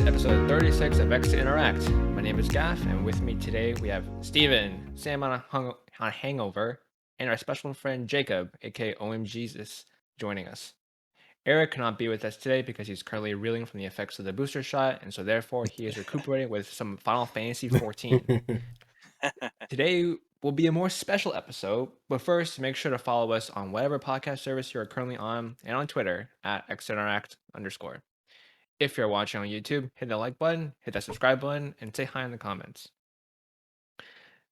episode 36 of X to Interact. My name is Gaff, and with me today we have Steven, Sam on a hangover, and our special friend Jacob, aka OMGzus, joining us. Eric cannot be with us today because he's currently reeling from the effects of the booster shot, and so therefore he is recuperating with some Final Fantasy 14. Today will be a more special episode, but first make sure to follow us on whatever podcast service you are currently on and on Twitter at xinteract_. If you're watching on YouTube, hit the like button, hit that subscribe button, and say hi in the comments.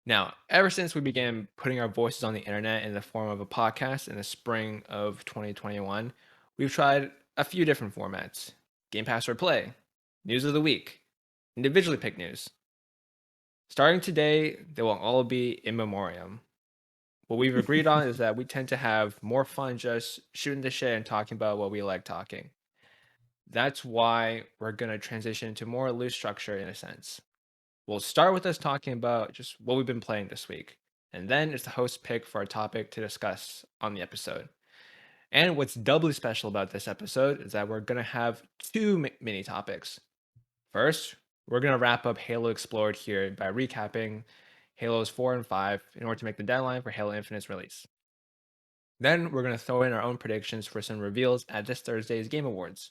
Now, ever since we began putting our voices on the internet in the form of a podcast in the spring of 2021, we've tried a few different formats: Game Pass or Play, News of the Week, individually picked news. Starting today, they will all be in memoriam. What we've agreed on is that we tend to have more fun just shooting the shit and talking about what we like talking. That's why we're going to transition to more loose structure in a sense. We'll start with us talking about just what we've been playing this week, and then it's the host's pick for a topic to discuss on the episode. And what's doubly special about this episode is that we're going to have two mini topics. First, we're going to wrap up Halo Xplored here by recapping Halos 4 and 5 in order to make the deadline for Halo Infinite's release. Then we're going to throw in our own predictions for some reveals at this Thursday's Game Awards.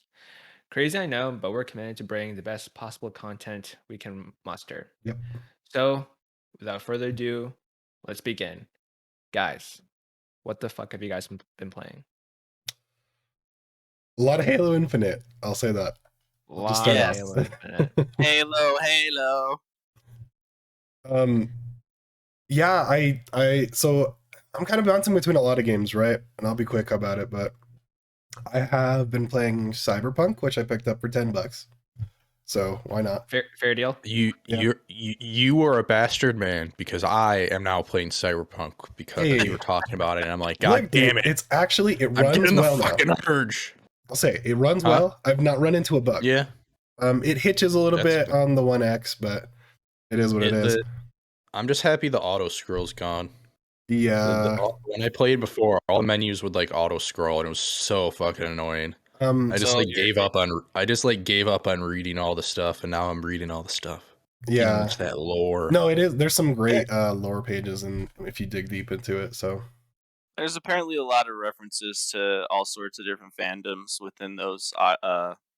Crazy, I know, but we're committed to bringing the best possible content we can muster. Yep. So, without further ado, let's begin. Guys, what the fuck have you guys been playing? A lot of Halo Infinite, I'll say that. A lot of Halo Infinite. Halo. Yeah, so I'm kind of bouncing between a lot of games, right? And I'll be quick about it, but I have been playing Cyberpunk, which I picked up for $10. So why not? Fair deal. You were a bastard man, because I am now playing Cyberpunk because you were talking about it, and I'm like, God damn it! It's actually it I'm runs getting the well fucking now. urge. I'll say it runs well. I've not run into a bug. Yeah. It hitches a little That's bit on the 1X, but it is what it is. I'm just happy the auto scroll's gone. Yeah. When I played before, all the menus would like auto scroll, and it was so fucking annoying. I just gave up on reading all the stuff, and now I'm reading all the stuff. Yeah. It's that lore. No, it is. There's some great lore pages, and if you dig deep into it, so There's apparently a lot of references to all sorts of different fandoms within those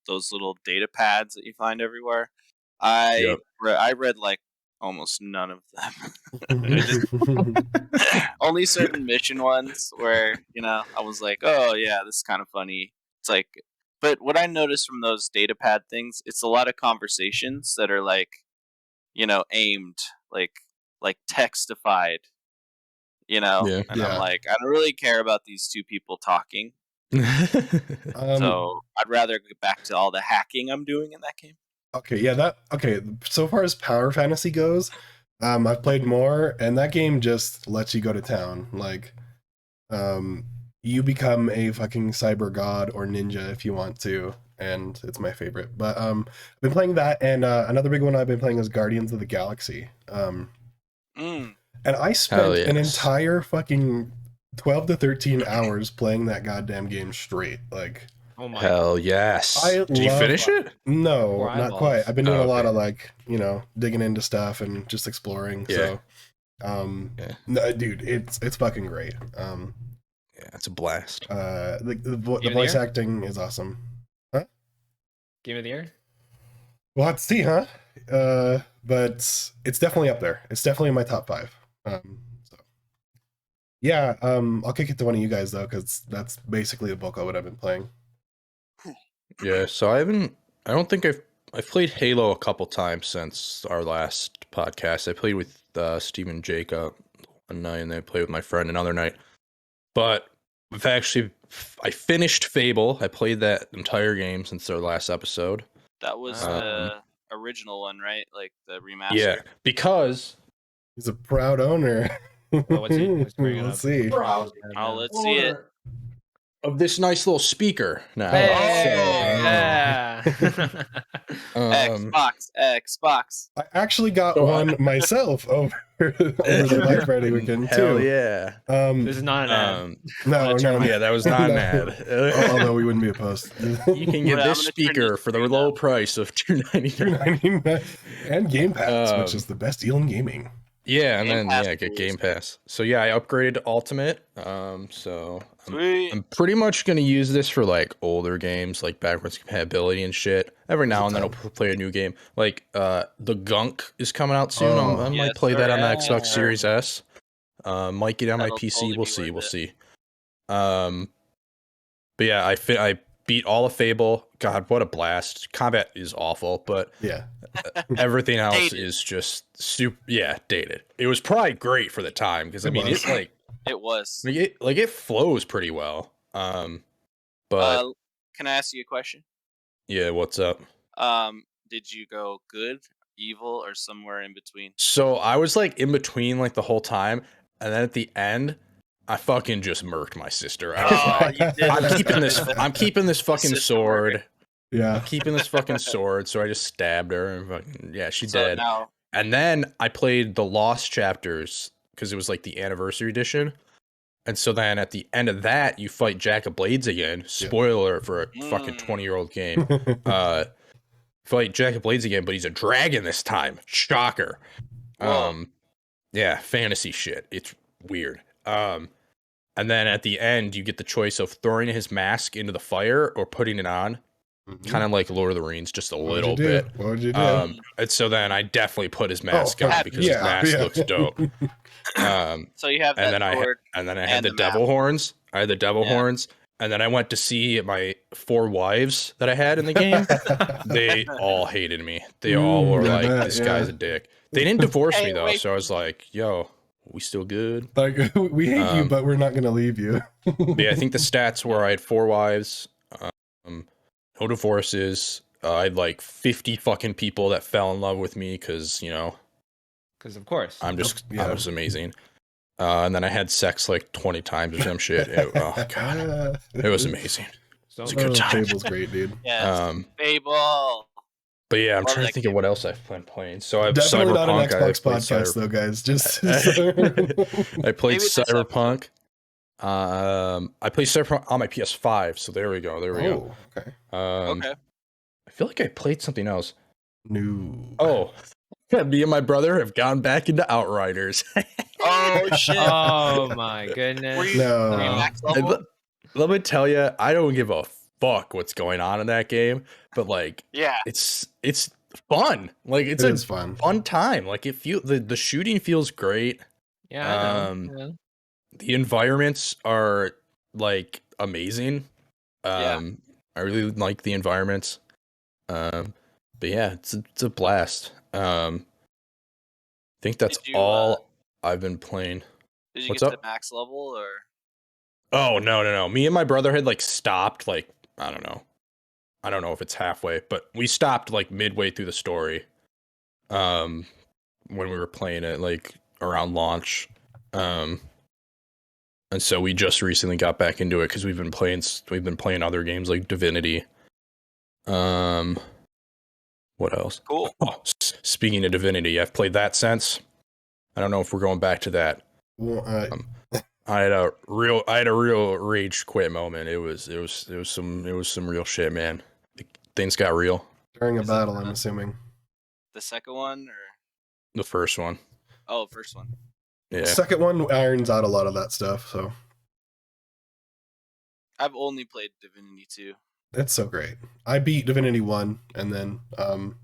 little data pads that you find everywhere. I read like almost none of them. Only certain mission ones where, I was like, oh yeah, this is kind of funny. It's like, but what I noticed from those data pad things, it's a lot of conversations that are like, aimed, like textified, and I'm like, I don't really care about these two people talking. So I'd rather get back to all the hacking I'm doing in that game. Okay, so far as Power Fantasy goes, I've played more, and that game just lets you go to town. Like, you become a fucking cyber god or ninja if you want to, and it's my favorite. But I've been playing that, and another big one I've been playing is Guardians of the Galaxy. And I spent an entire fucking 12 to 13 hours playing that goddamn game straight. Like, oh my hell yes. Did you finish it? No, not quite. I've been doing a lot of digging into stuff and just exploring. Yeah. So no, dude, it's fucking great. Yeah, it's a blast. The voice acting is awesome. Huh? Game of the year? We'll have to see, huh? But it's definitely up there. It's definitely in my top 5. So yeah, I'll kick it to one of you guys though, because that's basically the bulk of what I've been playing. Yeah, so I've played Halo a couple times since our last podcast. I played with Steve and Jacob one night, and then I played with my friend another night. But I finished Fable. I played that entire game since our last episode. That was the original one, right? Like the remaster. Yeah, because he's a proud owner. Let's see. Let's see it. Of this nice little speaker now. Yeah. Xbox. I actually got one myself the Black Friday weekend Hell too. yeah. This is not an ad. No, Yeah, that was not an ad. Although we wouldn't be opposed. You can get this speaker for the low price of $2.99. $2.99 and Game Pass, which is the best deal in gaming. Yeah, and then get Game Pass. So yeah, I upgraded to Ultimate. So I'm pretty much gonna use this for like older games, like backwards compatibility and shit. Every now and then I'll play a new game. Like the Gunk is coming out soon. I might play that on the Xbox Series S. Might get on my PC. Totally We'll see. But yeah, I beat all of Fable. God, what a blast! Combat is awful, but yeah, everything else is just super. Yeah, dated. It was probably great for the time because I mean, it's like it was it flows pretty well. But can I ask you a question? Yeah, what's up? Did you go good, evil, or somewhere in between? So I was like in between like the whole time, and then at the end, I fucking just murked my sister. I was like, I'm keeping this fucking sword. Yeah. I'm keeping this fucking sword. So I just stabbed her and fucking, yeah, she's dead. Now, and then I played the Lost chapters because it was like the anniversary edition. And so then at the end of that, you fight Jacob Blades again. Spoiler for a fucking 20-year-old game. Fight Jacob Blades again, but he's a dragon this time. Shocker. Yeah, fantasy shit. It's weird. And then at the end, you get the choice of throwing his mask into the fire or putting it on. Kind of like Lord of the Rings, just a little bit. What would you do? And so then I definitely put his mask on because his mask looks dope. So you have that and then I had the devil horns. I had the devil horns. And then I went to see my 4 wives that I had in the game. They all hated me. They all were like, this guy's a dick. They didn't divorce me, though. So I was like, yo, we still good? Like, we hate you, but we're not going to leave you. Yeah, I think the stats were I had 4 wives, no divorces. I had like 50 fucking people that fell in love with me because, you know. Because, of course. I was amazing. And then I had sex like 20 times or some shit. Oh god, it was amazing. It was a good time. Fable's great, dude. Yeah, Fable. But yeah, I'm trying to think of what else I've been playing. So I've definitely Cyberpunk. Not an Xbox podcast, though, guys. Just I played Cyberpunk. I played Cyberpunk on my PS5. So there we go. Okay. Okay. I feel like I played something else. No. Oh. Me and my brother have gone back into Outriders. Oh shit! Oh my goodness! Let me tell you, I don't give a fuck what's going on in that game, but like, it's fun. Like it's a fun time. Like the shooting feels great. Yeah. The environments are like amazing. I really like the environments. But yeah, it's a blast. I think that's all I've been playing. Did you get to max level or? Oh no! Me and my brother had like stopped like I don't know if it's halfway, but we stopped like midway through the story. When we were playing it like around launch, and so we just recently got back into it because we've been playing other games like Divinity. What else? Cool. Oh, speaking of Divinity, I've played that since. I don't know if we're going back to that. Well, I had a real rage quit moment. It was some real shit, man. Things got real. During a battle, I'm assuming. The second one or the first one? Oh, first one. Yeah. The second one irons out a lot of that stuff. So I've only played Divinity 2. It's so great. I beat Divinity 1, and then I don't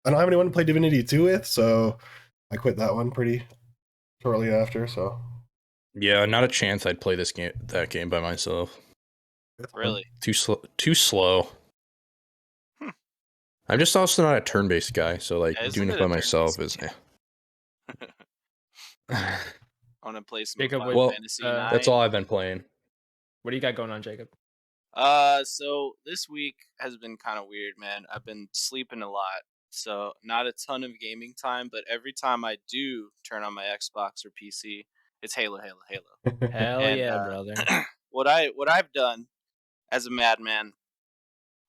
have anyone to play Divinity 2 with, so I quit that one pretty shortly after. So yeah, not a chance I'd play that game by myself. Really? Too slow. I'm just also not a turn-based guy, so like doing it by myself is. I want to play some Fantasy. That's all I've been playing. What do you got going on, Jacob? So this week has been kind of weird, man. I've been sleeping a lot, so not a ton of gaming time, but every time I do turn on my Xbox or PC, it's Halo. Hell yeah, brother. What I've done as a madman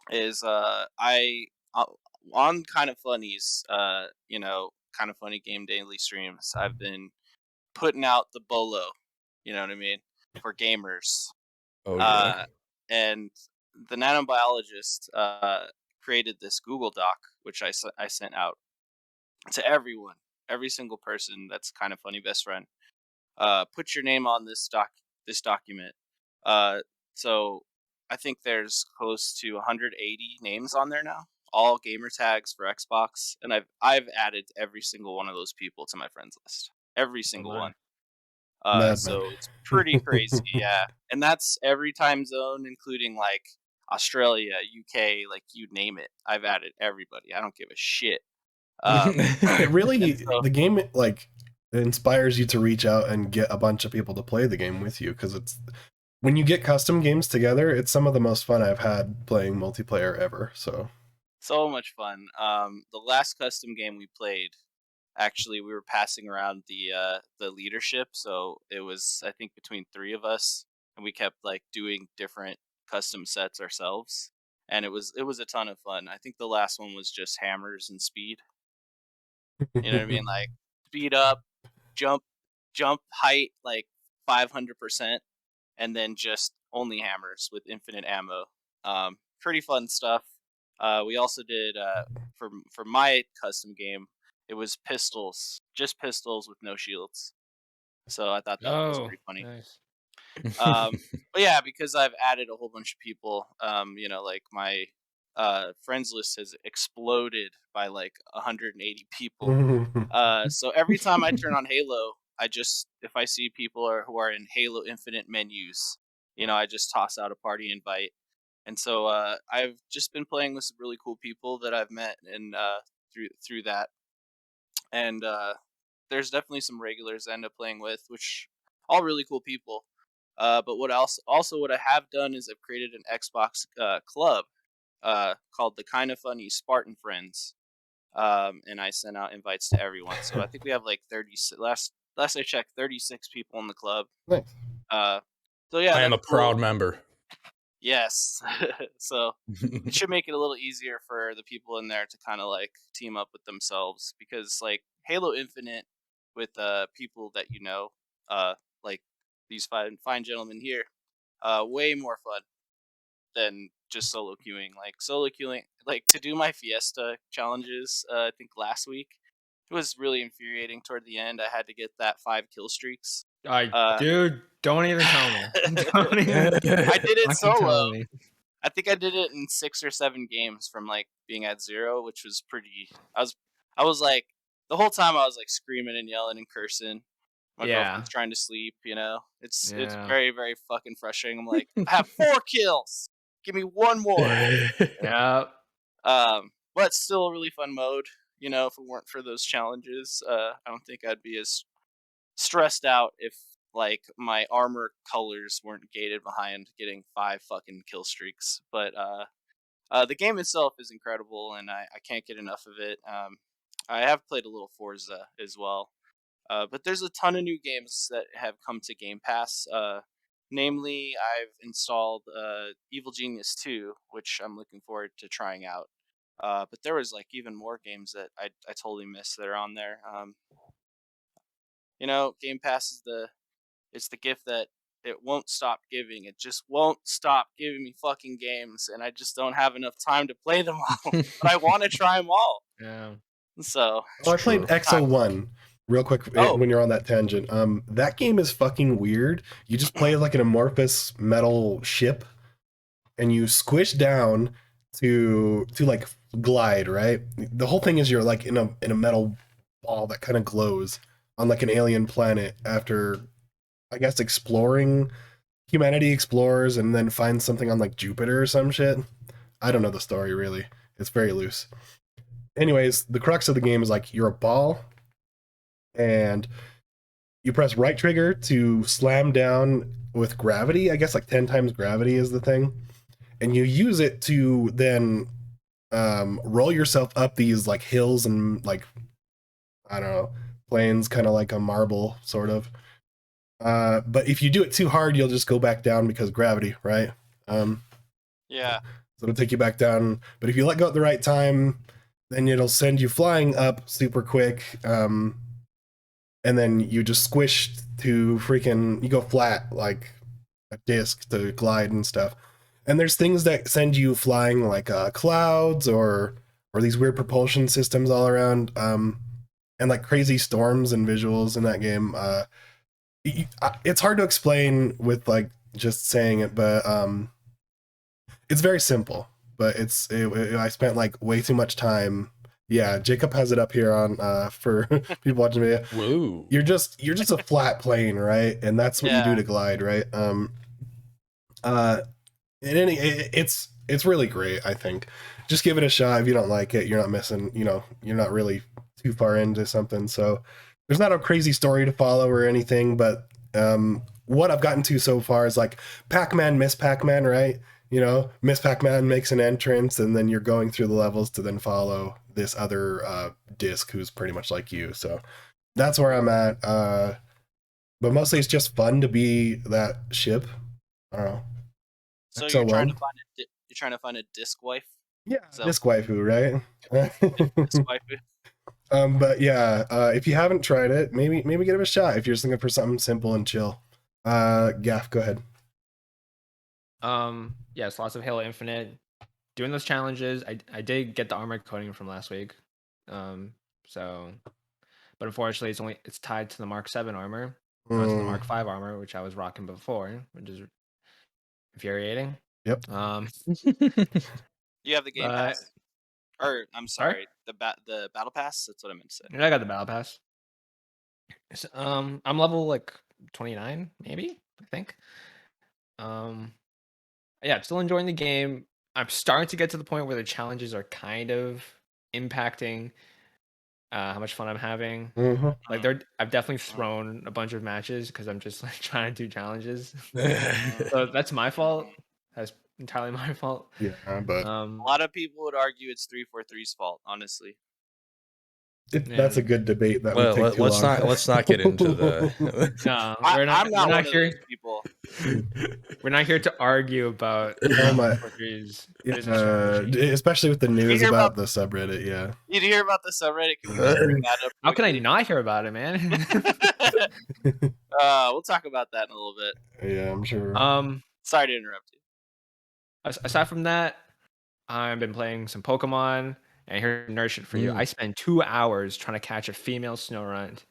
is I on Kind of Funnies, Kind of Funny Game daily streams, I've been putting out the bolo, you know what I mean, for gamers. Oh yeah. And the nanobiologist created this Google Doc, which I sent out to everyone, every single person that's Kind of Funny best friend. Put your name on this document. So I think there's close to 180 names on there now, all gamer tags for Xbox, and I've added every single one of those people to my friends list, every single one. Madman. So it's pretty crazy, yeah. And that's every time zone, including like Australia, UK, like you name it. I've added everybody. I don't give a shit. It really, so- the game like inspires you to reach out and get a bunch of people to play the game with you, because it's when you get custom games together, it's some of the most fun I've had playing multiplayer ever. So much fun. The last custom game we played, actually, we were passing around the leadership, so it was, I think, between 3 of us, and we kept like doing different custom sets ourselves, and it was a ton of fun. I think the last one was just hammers and speed. You know what I mean? Like speed up, jump height like 500%, and then just only hammers with infinite ammo. Pretty fun stuff. We also did for my custom game, it was pistols, just pistols with no shields. So I thought that one was pretty funny. Nice. But yeah, because I've added a whole bunch of people, like my friends list has exploded by like 180 people. So every time I turn on Halo, if I see people who are in Halo Infinite menus, I just toss out a party invite. And so I've just been playing with some really cool people that I've met and through that. And there's definitely some regulars I end up playing with, which all really cool people. But what I have done is I've created an Xbox club called the Kind of Funny Spartan Friends. And I sent out invites to everyone. So I think we have like 30. Last I checked, 36 people in the club. Nice. So yeah, I am a that's cool. proud member. Yes. So it should make it a little easier for the people in there to kind of like team up with themselves, because like Halo Infinite with people that like these fine gentlemen here, way more fun than just solo queuing. Like solo queuing, like to do my Fiesta challenges, I think last week, it was really infuriating toward the end. I had to get that 5 kill streaks. Dude, don't even tell me. Don't even I did it fucking solo. tell me. I think I did it in 6 or 7 games from like being at 0, which was pretty. I was like the whole time I was like screaming and yelling and cursing. My girlfriend's trying to sleep. It's very, very fucking frustrating. I'm like, I have 4 kills. Give me 1 more. Yeah. But still a really fun mode. If it weren't for those challenges, I don't think I'd be as stressed out if like my armor colors weren't gated behind getting 5 fucking kill streaks. But the game itself is incredible, and I can't get enough of it. I have played a little Forza as well, but there's a ton of new games that have come to Game Pass. Namely, I've installed Evil Genius 2, which I'm looking forward to trying out. But there was like even more games that I totally missed that are on there. Game Pass is it's the gift that it won't stop giving. It just won't stop giving me fucking games, and I just don't have enough time to play them all. But I want to try them all. Yeah. So I played XO1 real quick when you're on that tangent. That game is fucking weird. You just play like an amorphous metal ship, and you squish down to like glide, right? The whole thing is you're like in a metal ball that kind of glows on like an alien planet after, I guess, humanity explores and then finds something on like Jupiter or some shit. I don't know the story really. It's very loose. Anyways, the crux of the game is like you're a ball and you press right trigger to slam down with gravity. I guess like 10 times gravity is the thing. And you use it to then roll yourself up these like hills and like, I don't know, plains, kind of like a marble sort of. But if you do it too hard, you'll just go back down because gravity, right? Yeah. So it'll take you back down. But if you let go at the right time, then it'll send you flying up super quick, and then you just squish to freaking, you go flat like a disc to glide and stuff. And there's things that send you flying like clouds or these weird propulsion systems all around, and like crazy storms and visuals in that game. It's hard to explain with like just saying it, but it's very simple. But I spent like way too much time. Yeah, Jacob has it up here on for people watching me. Whoa. You're just a flat plane, right? And that's what you do to glide, right? It's really great, I think. Just give it a shot. If you don't like it, you're not missing, you're not really too far into something. So there's not a crazy story to follow or anything, but what I've gotten to so far is like Pac-Man, Miss Pac-Man, right? Miss Pac-Man makes an entrance, and then you're going through the levels to then follow this other disc who's pretty much like you. So that's where I'm at. But mostly it's just fun to be that ship. I don't know. So XO1. you're trying to find a disc wife? Yeah, disc waifu, right? Disc waifu. But yeah, if you haven't tried it, maybe give it a shot if you're just looking for something simple and chill. Gaff, go ahead. Yes, lots of Halo Infinite. Doing those challenges. I did get the armor coating from last week. So, but unfortunately, it's tied to the Mark 7 armor, not to the Mark 5 armor, which I was rocking before, which is infuriating. Yep. You have the game pass, or I'm sorry, the battle pass. That's what I meant to say. I got the battle pass. So, I'm level like 29, maybe, I think. Yeah, I'm still enjoying the game. I'm starting to get to the point where the challenges are kind of impacting how much fun I'm having. Mm-hmm. Like I've definitely thrown a bunch of matches because I'm just like trying to do challenges. So that's my fault. That's entirely my fault. Yeah, but a lot of people would argue it's 343's fault, honestly. That's a good debate that well, would take too let's long. let's not get into the No, I'm not one here. of those people. We're not here to argue about especially with the news about the subreddit. Yeah, you hear about the subreddit? Can we just bring that up? How can I not hear about it, man? We'll talk about that in a little bit. Yeah, I'm sure. Sorry to interrupt you. Aside from that, I've been playing some Pokemon. And here's nerd shit for you. I spent 2 hours trying to catch a female Snorunt.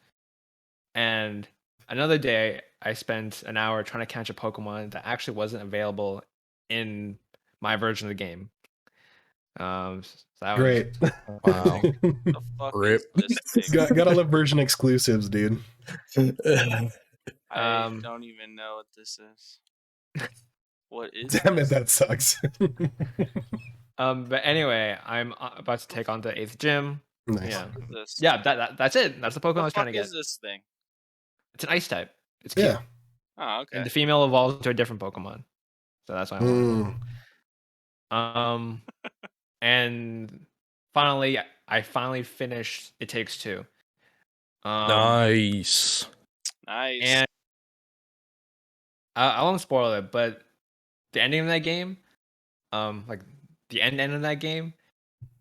And another day, I spent an hour trying to catch a Pokemon that actually wasn't available in my version of the game. So that Great. Wow. The fuck Rip. is this thing? Gotta love version exclusives, dude. I don't even know what this is. What is Damn this? it, that sucks. But anyway, I'm about to take on the 8th gym. Nice. Yeah. That's it. That's the Pokemon I was trying to get. What is this thing? It's an ice type. It's cute. Yeah. Oh, okay. And the female evolves into a different Pokemon. So that's why I want. And finally, I finished It Takes Two. Nice. And I won't spoil it, but the ending of that game, like the end of that game,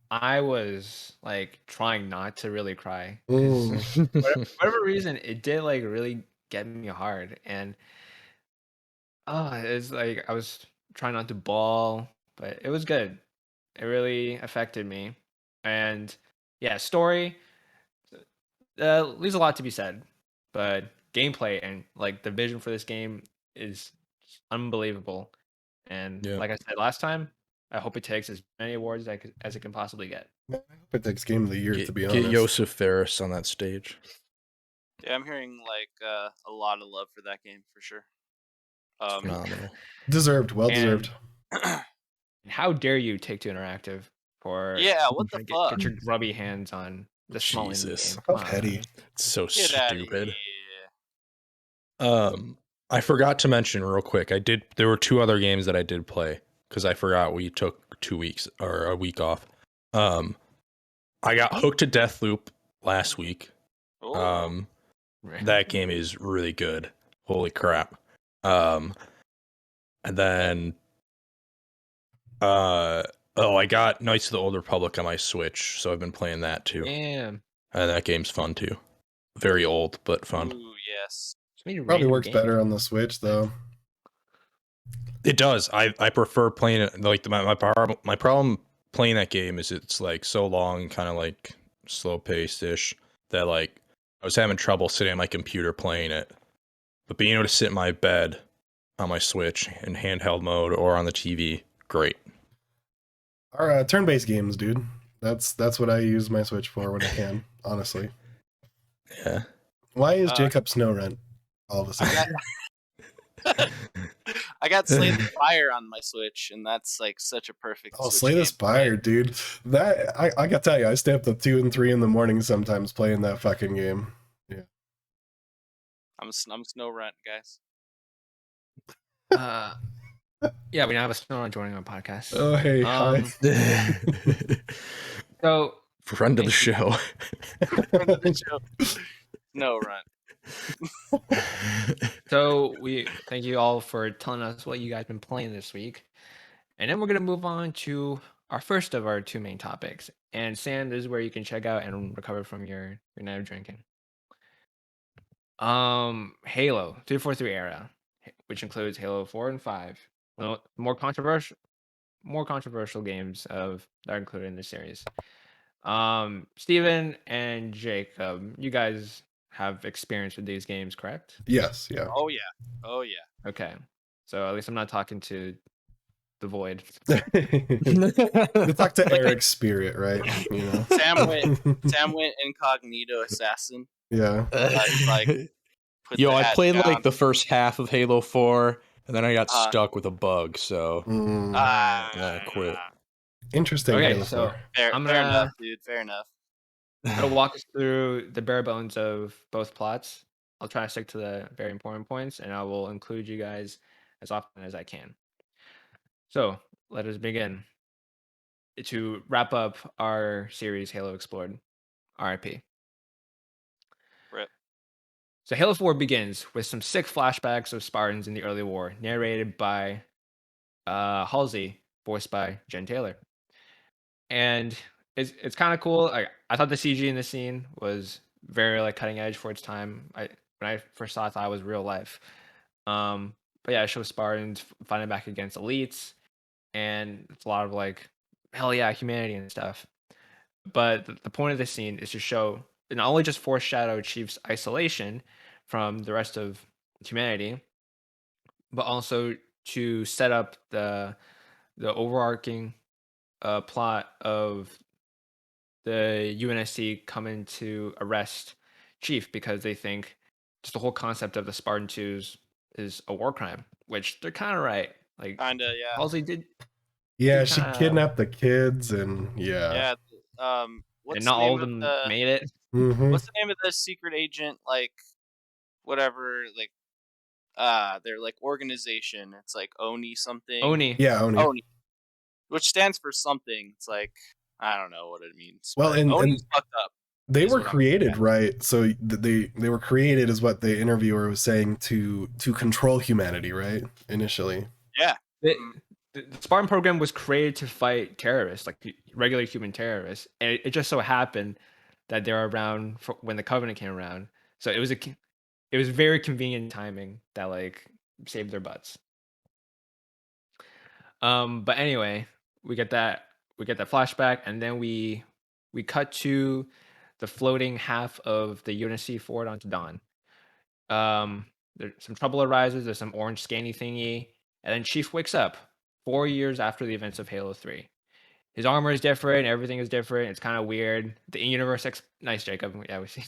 I was like trying not to really cry. For whatever reason, it did like really get me hard, and it's like I was trying not to bawl, but it was good. It really affected me, and yeah, story leaves a lot to be said, but gameplay and like the vision for this game is unbelievable. And like I said last time, I hope it takes as many awards as it can possibly get. I hope it takes Game of the Year, to be honest. Get Joseph Ferris on that stage. Yeah, I'm hearing like a lot of love for that game for sure. Phenomenal. Deserved. Well deserved. How dare you Take Two Interactive for what the fuck? Get your grubby hands on the small Jesus. How petty. It's so Get stupid. I forgot to mention real quick. There were 2 other games that I did play because I forgot we took 2 weeks or a week off. I got hooked to Deathloop last week. That game is really good. Holy crap. And then Oh, I got Knights of the Old Republic on my Switch, so I've been playing that too. Damn. And that game's fun too. Very old, but fun. Ooh, yes. So many Probably random works games. better on the Switch though. It does. I prefer playing it. Like my problem playing that game is it's like so long, kind of like slow paced ish, that like I was having trouble sitting at my computer playing it. But being able to sit in my bed on my Switch in handheld mode or on the TV, great. Our turn-based games, dude. That's what I use my Switch for when I can. Honestly, Yeah. why is Uh, Jacob Snow Rent all of a sudden? I got Slay the Spire on my Switch, and that's like such a perfect. Oh, Switch Slay the game. Spire, dude. That I gotta tell you, I stay up to 2 and 3 in the morning sometimes playing that fucking game. Yeah. I'm Snow Rent, guys. Yeah, we now have a Snow joining our podcast. Oh, hey, hi. So Friend of the show. Snow Rent. So we thank you all for telling us what you guys been playing this week. And then we're gonna move on to our first of our two main topics. And Sam, this is where you can check out and recover from your night of drinking. Halo 343 era, which includes Halo 4 and 5. Well, more controversial games of that are included in this series. Steven and Jacob, you guys have experience with these games, correct? Yes, yeah. Oh yeah. Okay. So at least I'm not talking to the void. You talk to Eric's spirit, right? You know. Sam went incognito assassin. Yeah. Like put Yo, the I hat played down. like the first half of Halo 4, and then I got stuck with a bug, so I quit. Interesting. Okay, Halo so 4. fair I'm enough, gonna dude. Fair enough. I'll walk us through the bare bones of both plots. I'll try to stick to the very important points, and I will include you guys as often as I can. So let us begin. To wrap up our series, Halo Xplored, RIP. Rip. So Halo 4 begins with some sick flashbacks of Spartans in the early war, narrated by Halsey, voiced by Jen Taylor. And it's kind of cool. I thought the CG in the scene was very like cutting edge for its time. When I first saw it, I thought it was real life. But yeah, it shows Spartans fighting back against elites, and it's a lot of like hell yeah humanity and stuff. But the point of the scene is to show not only just foreshadow Chief's isolation from the rest of humanity, but also to set up the overarching plot of the UNSC coming to arrest Chief because they think just the whole concept of the Spartan 2s is a war crime, which they're kind of right. Like, Kinda, yeah. Halsey did, Yeah, she kinda- kidnapped the kids and yeah. Yeah. What's and not the all name of them the made it. Mhm. what's the name of the secret agent? Like whatever. Like their like organization. It's like Oni something. Oni. Yeah, Oni. Oni, which stands for something. It's like I don't know what it means. Well, but and Oni's fucked up. they is were what I'm created, getting right? So they were created is what the interviewer was saying to control humanity, right? Initially. Yeah. The, the Spartan program was created to fight terrorists, like regular human terrorists, and it just so happened that they were around for when the Covenant came around. So it was very convenient timing that like saved their butts. But anyway, we get that flashback, and then we cut to the floating half of the UNSC forward onto Dawn. There's some trouble arises. There's some orange scanny thingy, and then Chief wakes up 4 years after the events of Halo 3. His armor is different. Everything is different. It's kind of weird. The in-universe nice, Jacob. Yeah, we see.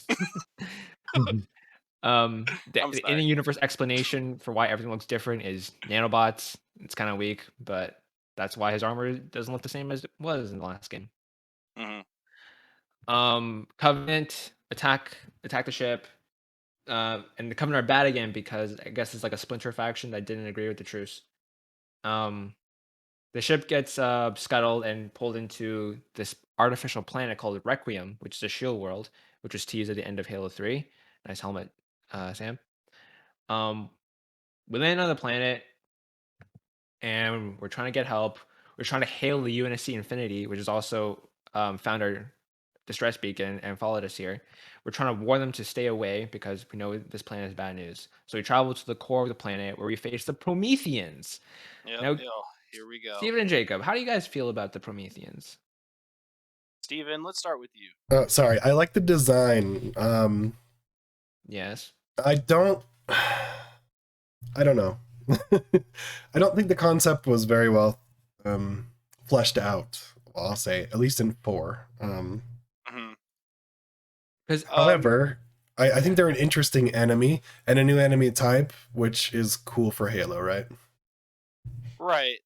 I'm The sorry. in-universe explanation for why everything looks different is nanobots. It's kind of weak, but that's why his armor doesn't look the same as it was in the last game. Mhm. Covenant attack the ship, and the Covenant are bad again because I guess it's like a splinter faction that didn't agree with the truce. The ship gets scuttled and pulled into this artificial planet called Requiem, which is a shield world, which was teased at the end of Halo 3. Nice helmet, Sam. We land on the planet, and we're trying to get help. we're trying to hail the UNSC Infinity, which is also found our distress beacon and followed us here. We're trying to warn them to stay away because we know this planet is bad news. So we travel to the core of the planet where we face the Prometheans. Yep. Now, Here we go. Steven and Jacob, how do you guys feel about the Prometheans? Steven, let's start with you. Sorry, I like the design. Yes. I don't know. I don't think the concept was very well fleshed out. Well, I'll say, at least in 4. However, I think they're an interesting enemy and a new enemy type, which is cool for Halo, right? Right.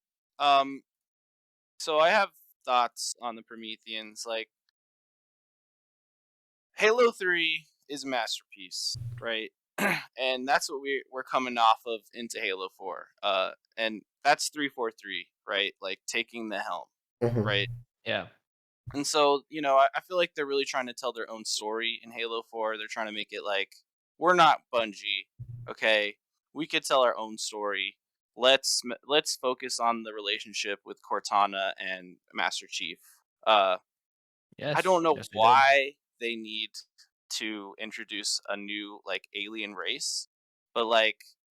So I have thoughts on the Prometheans. Like, Halo 3 is a masterpiece, right? And that's what we're coming off of into Halo 4. And that's 343, right? Like taking the helm, right? Yeah. And so, I feel like they're really trying to tell their own story in Halo 4. They're trying to make it like, we're not Bungie, okay? We could tell our own story. Let's focus on the relationship with Cortana and Master Chief. Yes. I don't know yes, why they need to introduce a new like alien race, but like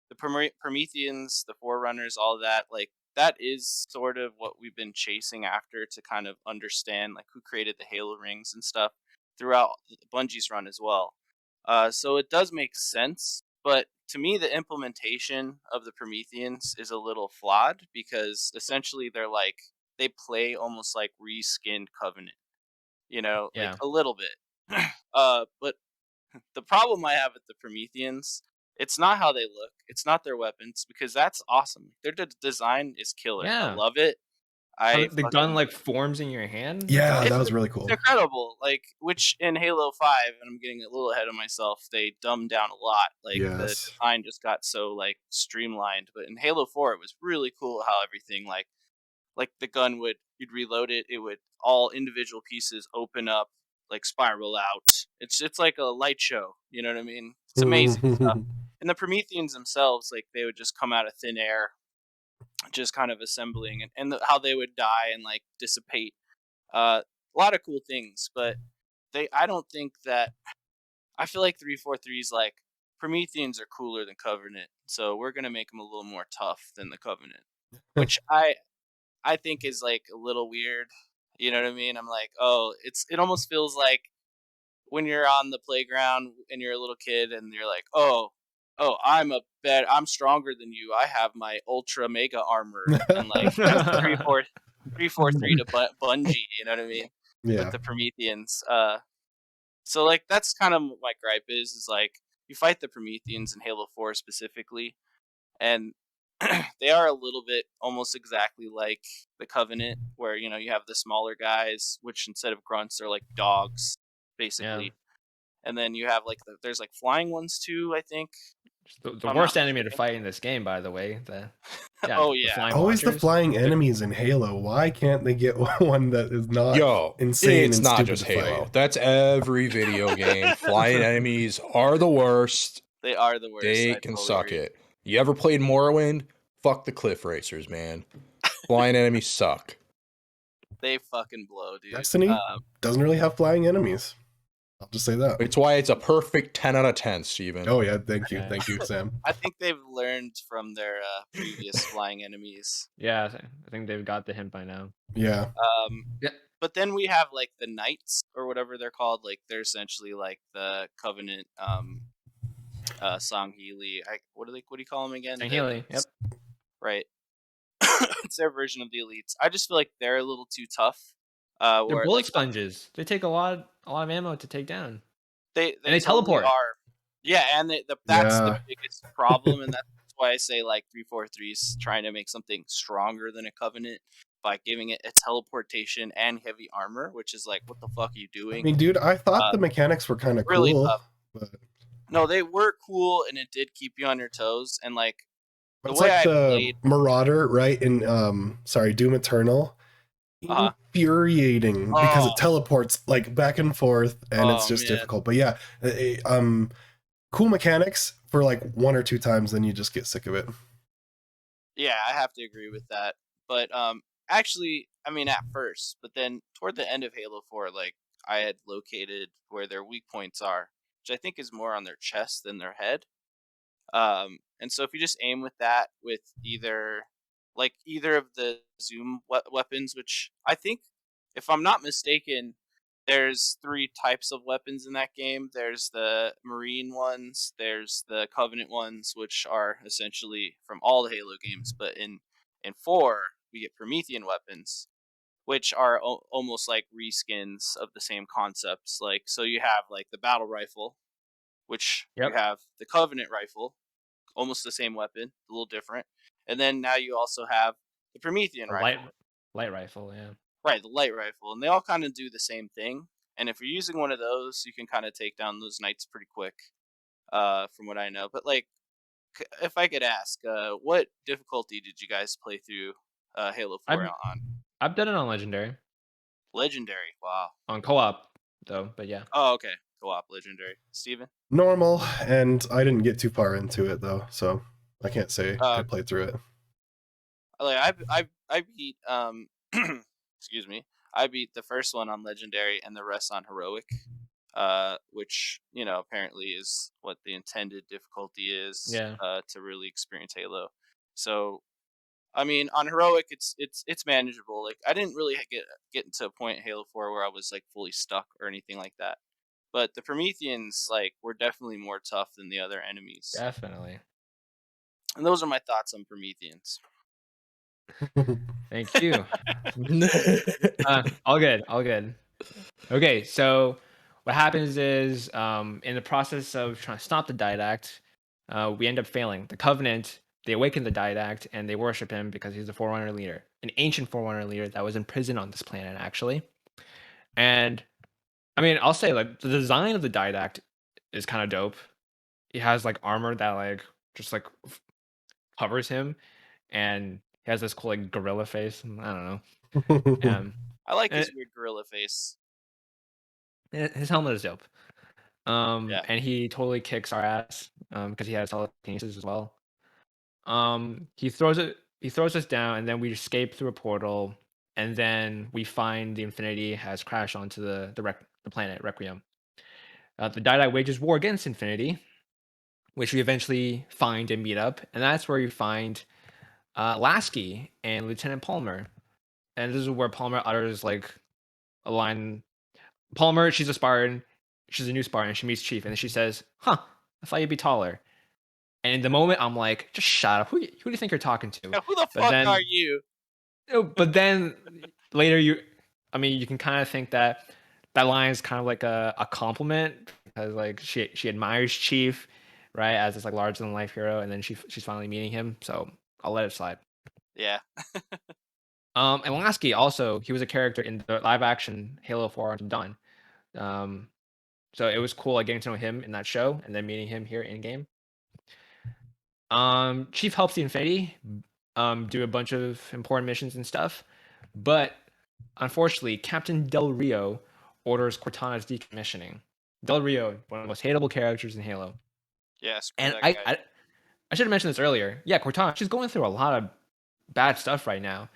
the Prometheans, the Forerunners, all of that, like that is sort of what we've been chasing after to kind of understand like who created the Halo rings and stuff throughout Bungie's run as well. So it does make sense, but to me, the implementation of the Prometheans is a little flawed because essentially they play almost like reskinned Covenant, like Yeah. a little bit. But the problem I have with the Prometheans, it's not how they look, it's not their weapons, because that's awesome. Their design is killer. I Yeah. love it. How the gun like forms in your hand. Yeah, That's that was awesome. really cool. It's incredible. Like, which in Halo 5, and I'm getting a little ahead of myself, they dumbed down a lot. Like the Yes. design just got so like streamlined. But in Halo 4, it was really cool how everything like the gun you'd reload it, it would all individual pieces open up, like spiral out. It's like a light show, you know what I mean? It's amazing stuff. And the Prometheans themselves, like they would just come out of thin air, just kind of assembling, and how they would die and like dissipate. A lot of cool things, but I don't think that. I feel like 343 is like Prometheans are cooler than Covenant, so we're gonna make them a little more tough than the Covenant, which I think is like a little weird. You know what I mean? I'm like, oh, it almost feels like when you're on the playground and you're a little kid and you're like, oh, I'm stronger than you. I have my ultra mega armor, and like that's 343 to Bungie. You know what I mean? Yeah. With the Prometheans. So like that's kind of what my gripe is like you fight the Prometheans in Halo 4 specifically, and they are a little bit almost exactly like the Covenant, where you have the smaller guys, which instead of grunts are like dogs, basically. Yeah. And then you have like there's like flying ones too, I think. The worst enemy to fight in this game, by the way. Oh the yeah, flying always watchers. the flying enemies in Halo. Why can't they get one that is not insane it's and not stupid just to Halo. fight? That's every video game. Flying enemies are the worst. They are the worst. They I can totally suck agree. it. You ever played Morrowind? Fuck the cliff racers, man. Flying enemies suck. They fucking blow, dude. Destiny doesn't really have flying enemies. I'll just say that. It's why it's a perfect 10 out of 10, Steven. Oh yeah, thank you, Sam. I think they've learned from their previous flying enemies. Yeah, I think they've got the hint by now. Yeah. Yeah. But then we have like the Knights or whatever they're called. Like they're essentially like the Covenant Sangheili. What do you call them again? Sangheili, yep. Right. It's their version of the elites. I just feel like they're a little too tough. They're bullet sponges. They take a lot of ammo to take down. They totally teleport. Are. Yeah, and that's the biggest problem, and that's why I say like 343 is trying to make something stronger than a Covenant by giving it a teleportation and heavy armor, which is like, what the fuck are you doing? I mean, dude, I thought the mechanics were kind of really cool. tough. But... No, they were cool, and it did keep you on your toes, and like the way like the Marauder, right? In Doom Eternal. Infuriating because it teleports like back and forth, and it's just difficult. But yeah, cool mechanics for like 1 or 2 times, then you just get sick of it. Yeah, I have to agree with that. But actually, I mean, at first, but then toward the end of Halo 4, like I had located where their weak points are, which I think is more on their chest than their head. And so if you just aim with that, with either of the zoom weapons, which I think, if I'm not mistaken, there's three types of weapons in that game. There's the Marine ones, there's the Covenant ones, which are essentially from all the Halo games, but in 4 we get Promethean weapons, which are almost like reskins of the same concepts. Like, so you have like the battle rifle, which you Yep. have the Covenant rifle, almost the same weapon, a little different. And then now you also have the Promethean A light rifle. light rifle, yeah. Right, the light rifle. And they all kind of do the same thing. And if you're using one of those, you can kind of take down those knights pretty quick, from what I know. But like, if I could ask, what difficulty did you guys play through Halo 4 I've on? I've done it on legendary. Legendary. Wow. On co-op though, but yeah. Oh, okay. Co-op legendary. Steven? Normal, and I didn't get too far into it though, so I can't say I played through it. Like I beat excuse me. I beat the first one on legendary and the rest on heroic. Which, apparently is what the intended difficulty is, Yeah. to really experience Halo. So, I mean, on heroic, it's manageable. Like, I didn't really get into a point in Halo 4 where I was like fully stuck or anything like that. But the Prometheans, like, were definitely more tough than the other enemies. Definitely. And those are my thoughts on Prometheans. Thank you. All good. All good. Okay, so what happens is, in the process of trying to stop the Didact, we end up failing. The Covenant, they awaken the Didact and they worship him because he's a Forerunner leader, an ancient Forerunner leader that was in prison on this planet, actually. And I mean, I'll say, like, the design of the Didact is kind of dope. He has like armor that like just like covers him, and he has this cool like gorilla face. I don't know. I like And his weird gorilla face. his helmet is dope. Yeah. And he totally kicks our ass because he has telekinesis as well. He throws us down, and then we escape through a portal, and then we find the Infinity has crashed onto the planet Requiem. The Didact wages war against Infinity, which we eventually find and meet up, and that's where you find Lasky and Lieutenant Palmer. And this is where Palmer utters like a line. Palmer, she's a Spartan. She's a new Spartan. She meets Chief, and then she says, "Huh, I thought you'd be taller." And in the moment, I'm like, "Just shut up. Who do you think you're talking to?" Yeah, who the But fuck then, are you? but then later, I mean, you can kind of think that that line is kind of like a compliment because like she admires Chief, right, as this like larger than life hero, and then she's finally meeting him. So I'll let it slide. Yeah. And Lasky also, he was a character in the live action Halo 4 Until Dawn. Um, so it was cool like getting to know him in that show and then meeting him here in game. Chief helps the Infinity do a bunch of important missions and stuff, but unfortunately, Captain Del Rio orders Cortana's decommissioning. Del Rio, one of the most hateable characters in Halo. Yeah, screw And that I, guy. I should have mentioned this earlier. Yeah, Cortana, she's going through a lot of bad stuff right now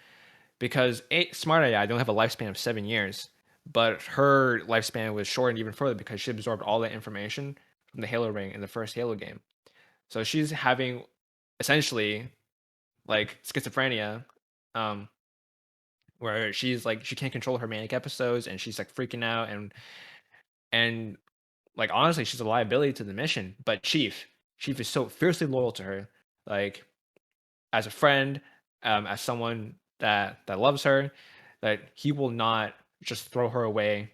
because Smart AI don't have a lifespan of 7 years, but her lifespan was shortened even further because she absorbed all that information from the Halo ring in the first Halo game. So she's having essentially like schizophrenia, um, where she's like she can't control her manic episodes and she's like freaking out and like honestly she's a liability to the mission. But Chief is so fiercely loyal to her, like as a friend, as someone that loves her, that he will not just throw her away.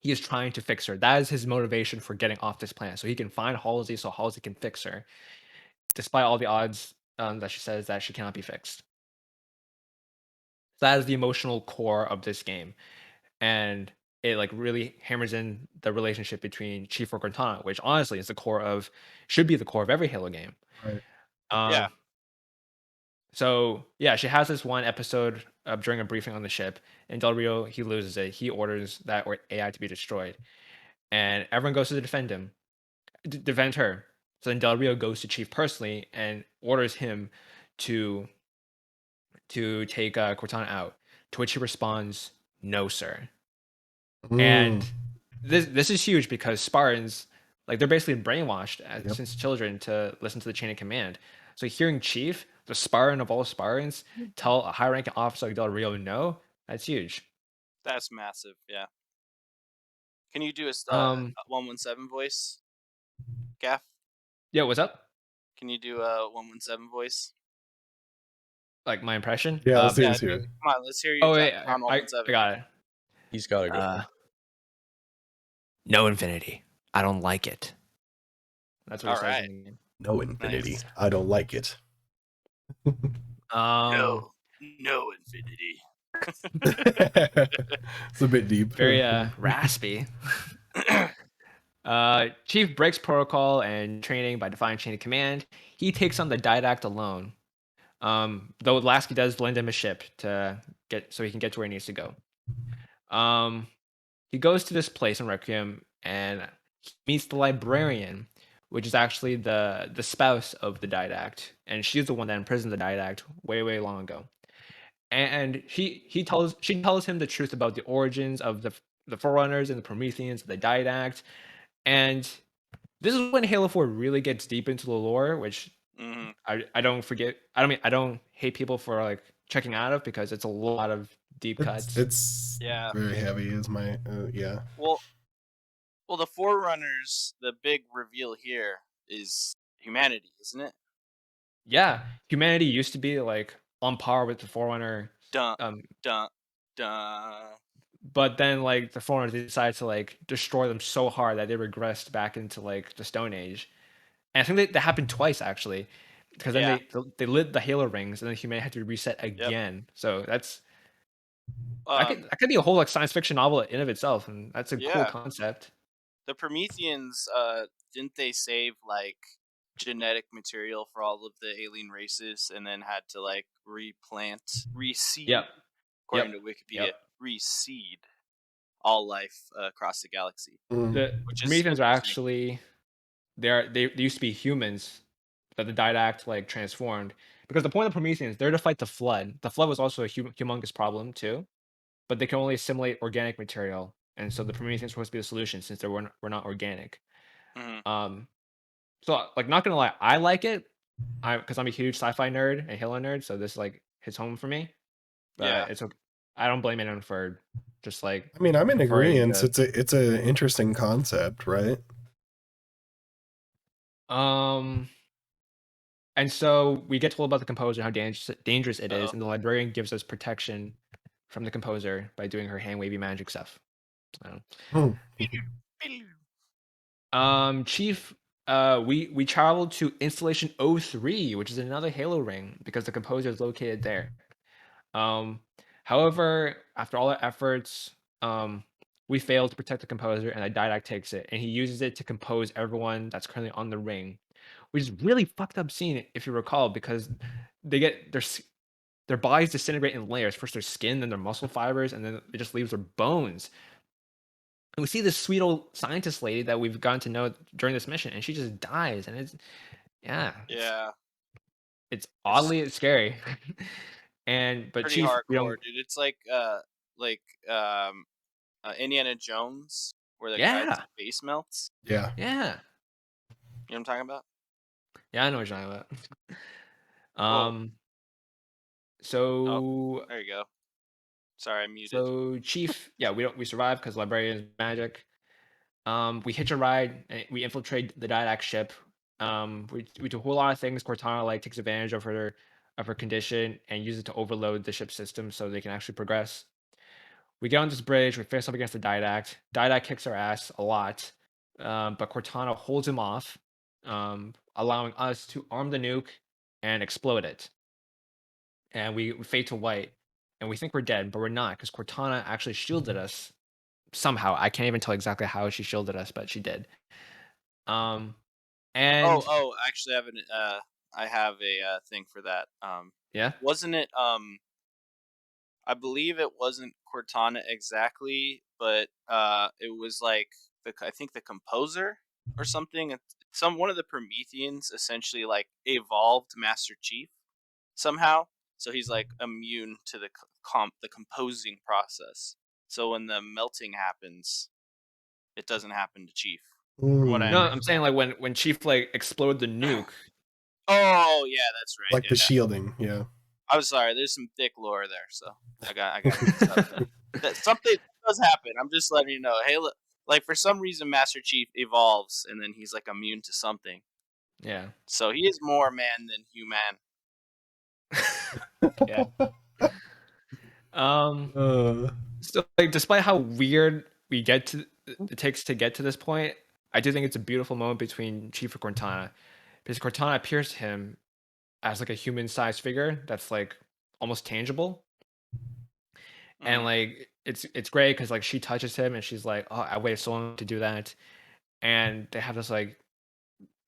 He is trying to fix her. That is his motivation for getting off this planet, so he can find Halsey, so Halsey can fix her, despite all the odds that she says that she cannot be fixed. That is the emotional core of this game, and it like really hammers in the relationship between Chief and Cortana, which honestly is the core of should be the core of every Halo game. Right. Yeah. So yeah, she has this one episode during a briefing on the ship, and Del Rio he loses it. He orders that AI to be destroyed, and everyone goes to defend him, defend her. So then Del Rio goes to Chief personally and orders him to to take Cortana out. To which he responds, "No, sir." And Mm. this is huge because Spartans, like, they're basically brainwashed Yep. since children to listen to the chain of command. So hearing Chief, the Spartan of all Spartans, tell a high-ranking officer like Del Rio no, that's huge. That's massive. Yeah. Can you do a Um, 117 voice, Gaff? yeah, what's up? Can you do a 117 voice? Like my impression? Yeah, let's Yeah, hear it. come on, let's hear your Oh wait, John I 117. got it. He's got to go. No infinity. I don't like it. That's what he All says right. in the game. No infinity. Nice. I don't like it. No infinity. It's a bit deep. Very raspy. Chief breaks protocol and training by defying chain of command. He takes on the Didact alone. Though Lasky does lend him a ship to get so he can get to where he needs to go. He goes to this place in Requiem and he meets the librarian, which is actually the spouse of the Didact, and she's the one that imprisoned the Didact way long ago. And she tells him the truth about the origins of the Forerunners and the Prometheans, the Didact, and this is when Halo 4 really gets deep into the lore, which I don't forget. I don't hate people for like checking out of because it's a lot of deep cuts. It's Yeah. very heavy. Is my yeah. Well, the Forerunners, the big reveal here is humanity, isn't it? Yeah, humanity used to be like on par with the Forerunner. Dun dun dun. But then like the Forerunners they decided to like destroy them so hard that they regressed back into like the Stone Age. And I think that happened twice actually, because then Yeah. they lit the Halo rings and then humanity had to reset again. So that could be a whole like science fiction novel in of itself, and that's a cool concept. The Prometheans, didn't they save like genetic material for all of the alien races and then had to like reseed, Yep. according to Wikipedia, reseed all life across the galaxy. The Prometheans are actually they used to be humans that the Didact like transformed, because the point of the Prometheans, they're to fight the flood. The flood was also a humongous problem too, but they can only assimilate organic material, and so the Prometheans were supposed to be the solution since they were not organic. So like not gonna lie, I like it, because I'm a huge sci-fi nerd and Halo nerd, so this like hits home for me. But it's okay. I don't blame anyone for just like. I mean, I'm in preferring agreement. It's a interesting concept, right? And so we get told about the composer, how dangerous it is, and the librarian gives us protection from the composer by doing her hand wavy magic stuff. Chief, we traveled to installation 03, which is another Halo ring because the composer is located there. However, after all our efforts, we failed to protect the composer, and the Didact takes it, and he uses it to compose everyone that's currently on the ring, which is really fucked up scene if you recall, because they get their bodies disintegrate in layers. First their skin, then their muscle fibers, and then it just leaves their bones. And we see this sweet old scientist lady that we've gotten to know during this mission, and she just dies, and it's it's oddly scary. But pretty Chief, hardcore, dude. It's like Indiana Jones, where the guy's face melts. Yeah. Yeah. You know what I'm talking about? Yeah, I know what you're talking about. So there you go. Sorry, I muted. So Chief, we survive because librarian's magic. We hitch a ride and we infiltrate the Didact ship. We do a whole lot of things. Cortana like takes advantage of her condition and uses it to overload the ship system so they can actually progress. We get on this bridge. We face up against the Didact. Didact kicks our ass a lot, but Cortana holds him off, allowing us to arm the nuke and explode it. And we fade to white, and we think we're dead, but we're not because Cortana actually shielded us somehow. I can't even tell exactly how she shielded us, but she did. And actually, I have a thing for that. Yeah, wasn't it? I believe it wasn't Cortana exactly, but it was like I think the composer or something. One of the Prometheans essentially like evolved Master Chief somehow. so he's like immune to the the composing process. So when the melting happens, it doesn't happen to Chief. From what I No, Mm, I'm saying like when Chief like exploded the nuke. Oh yeah, that's right. like the Yeah. shielding, yeah. I'm sorry. There's some thick lore there, so I got mixed up. That something does happen. I'm just letting you know. Halo, like for some reason, Master Chief evolves and then he's like immune to something. Yeah. So he is more man than human. Yeah. Um. Uh, So like, despite how weird it takes to get to this point, I do think it's a beautiful moment between Chief and Cortana, because Cortana appears to him as like a human-sized figure that's like almost tangible, and Mhm. like it's great because like she touches him and she's like, "Oh, I waited so long to do that," and they have this like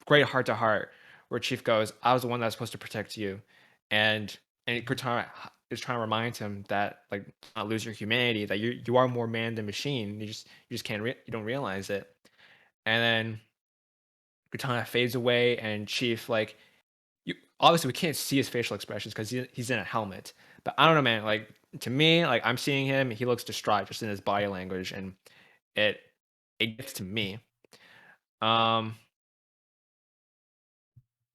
great heart to heart where Chief goes, "I was the one that's supposed to protect you," and Cortana is trying to remind him that like not lose your humanity, that you are more man than machine. You just can't you don't realize it. And then Cortana fades away, and Chief like you obviously we can't see his facial expressions because he's in a helmet. But I don't know, man. Like to me, like I'm seeing him, he looks distraught just in his body language, and it it gets to me. Um,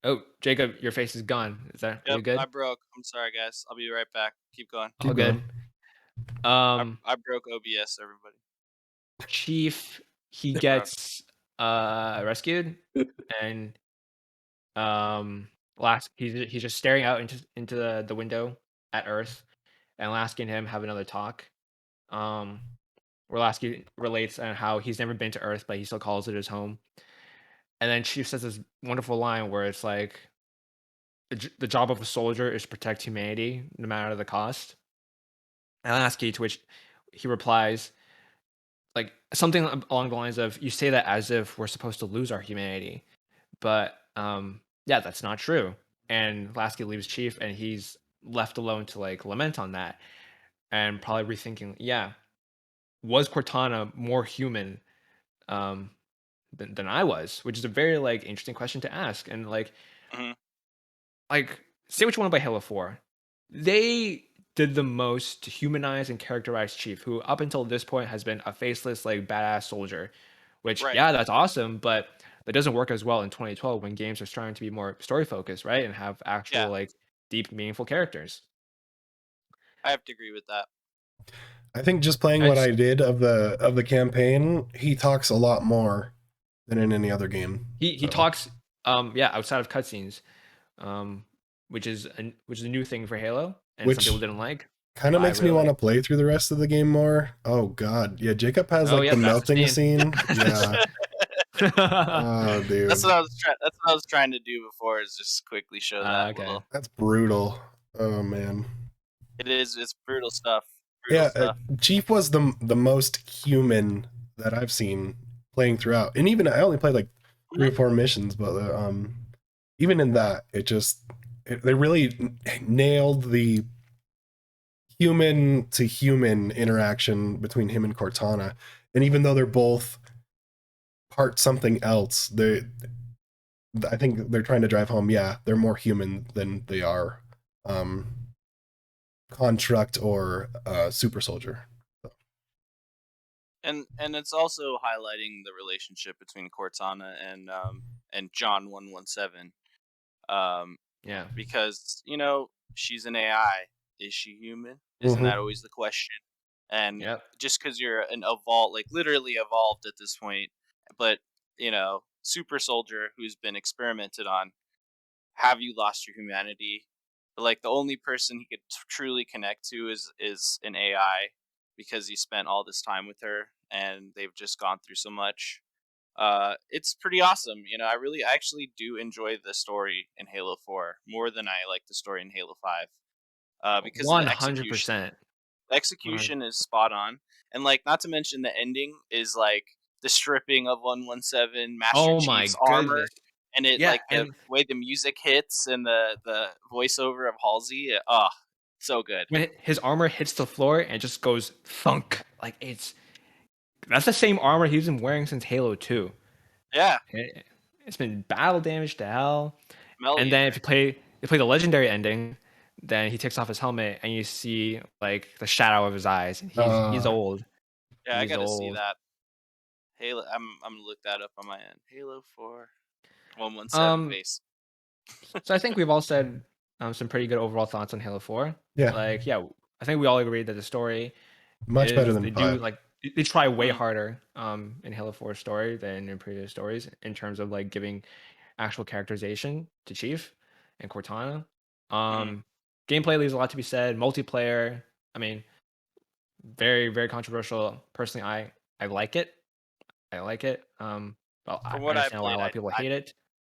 Oh, Jacob, your face is gone. Is that are Yep, you good? I broke. I'm sorry, guys. I'll be right back. Keep going. All keep good. going. I broke OBS, everybody. Chief, he It broke. gets rescued, and last he's just staring out into the window at Earth, and Lasky and him have another talk. Um, where Lasky relates on how he's never been to Earth, but he still calls it his home. And then Chief says this wonderful line where it's like the job of a soldier is to protect humanity no matter the cost. And Lasky, to which he replies, like something along the lines of, "You say that as if we're supposed to lose our humanity, but yeah, that's not true." And Lasky leaves Chief, and he's left alone to like lament on that, and probably rethinking, yeah, was Cortana more human um, than I was, which is a very like interesting question to ask, and Hmm. like say what you want about Halo 4. They did the most to humanize and characterize Chief, who up until this point has been a faceless, like badass soldier. Which, Right. yeah, that's awesome, but that doesn't work as well in 2012 when games are starting to be more story focused, right? And have actual Yeah, like deep, meaningful characters. I have to agree with that. I think just playing I what just I did of the campaign, he talks a lot more than in any other game. he So talks yeah, outside of cutscenes, um, which is a new thing for Halo, and some people which didn't like, kind of but I makes me really want to like. play through the rest of the game more. Oh god. Yeah, Jacob has Oh like yeah, the the master melting scene. scene. Yeah. Oh That's dude. what I was trying. That's what I was trying to do before. Is just quickly show that Okay. little. That's brutal. Oh man. It is. It's brutal stuff. Brutal Yeah, stuff. Chief was the most human that I've seen playing throughout. And even I only played like 3 or 4 missions, but even in that, they really nailed the human to human interaction between him and Cortana. And even though they're both part something else, I think they're trying to drive home, yeah, they're more human than they are um construct or super soldier. And it's also highlighting the relationship between Cortana and John 117. Um, Yeah. because she's an AI. Is she human? Isn't Mm-hmm. that always the question? And Yep. just because you're an evolved, like literally evolved at this point, but super soldier who's been experimented on, have you lost your humanity? But like the only person he could truly connect to is an AI because he spent all this time with her and they've just gone through so much. It's pretty awesome. I actually do enjoy the story in Halo 4 more than I like the story in Halo 5. Because of the execution. 100%. The execution is spot on, and like not to mention the ending is like the stripping of 117 Master Oh Chief's my armor, goodness. and it Yeah, like the and way the music hits and the voiceover of Halsey. Oh, so good. when his armor hits the floor and it just goes thunk, like that's the same armor he's been wearing since Halo 2. Yeah, It's been battle damage to hell. Mel And then Eater. if you play the legendary ending, then he takes off his helmet, and you see like the shadow of his eyes. And he's old. Yeah, I He's gotta see old. that. Halo. I'm gonna look that up on my end. Halo 4 117 Um, face. so I think we've all said some pretty good overall thoughts on Halo 4. Yeah. Like, yeah, I think we all agreed that the story Much better is than they do 5. like they try way Mhm. harder in Halo 4 story than in previous stories in terms of like giving actual characterization to Chief and Cortana. Mhm. Gameplay leaves a lot to be said. Multiplayer, I mean, very very controversial. Personally, I like it. I like it. But I From what I understand why a played, lot of people I hate it.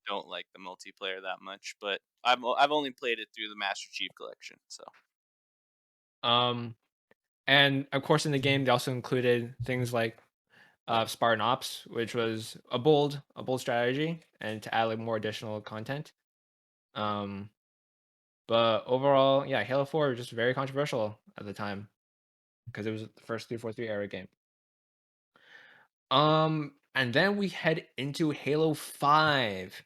don't like the multiplayer that much, but I've only played it through the Master Chief Collection, so. Um, and of course, in the game, they also included things like Spartan Ops, which was a bold strategy, and to add like more additional content. Um, but overall, yeah, Halo 4 was just very controversial at the time because it was the first 343 era game. And then we head into Halo 5,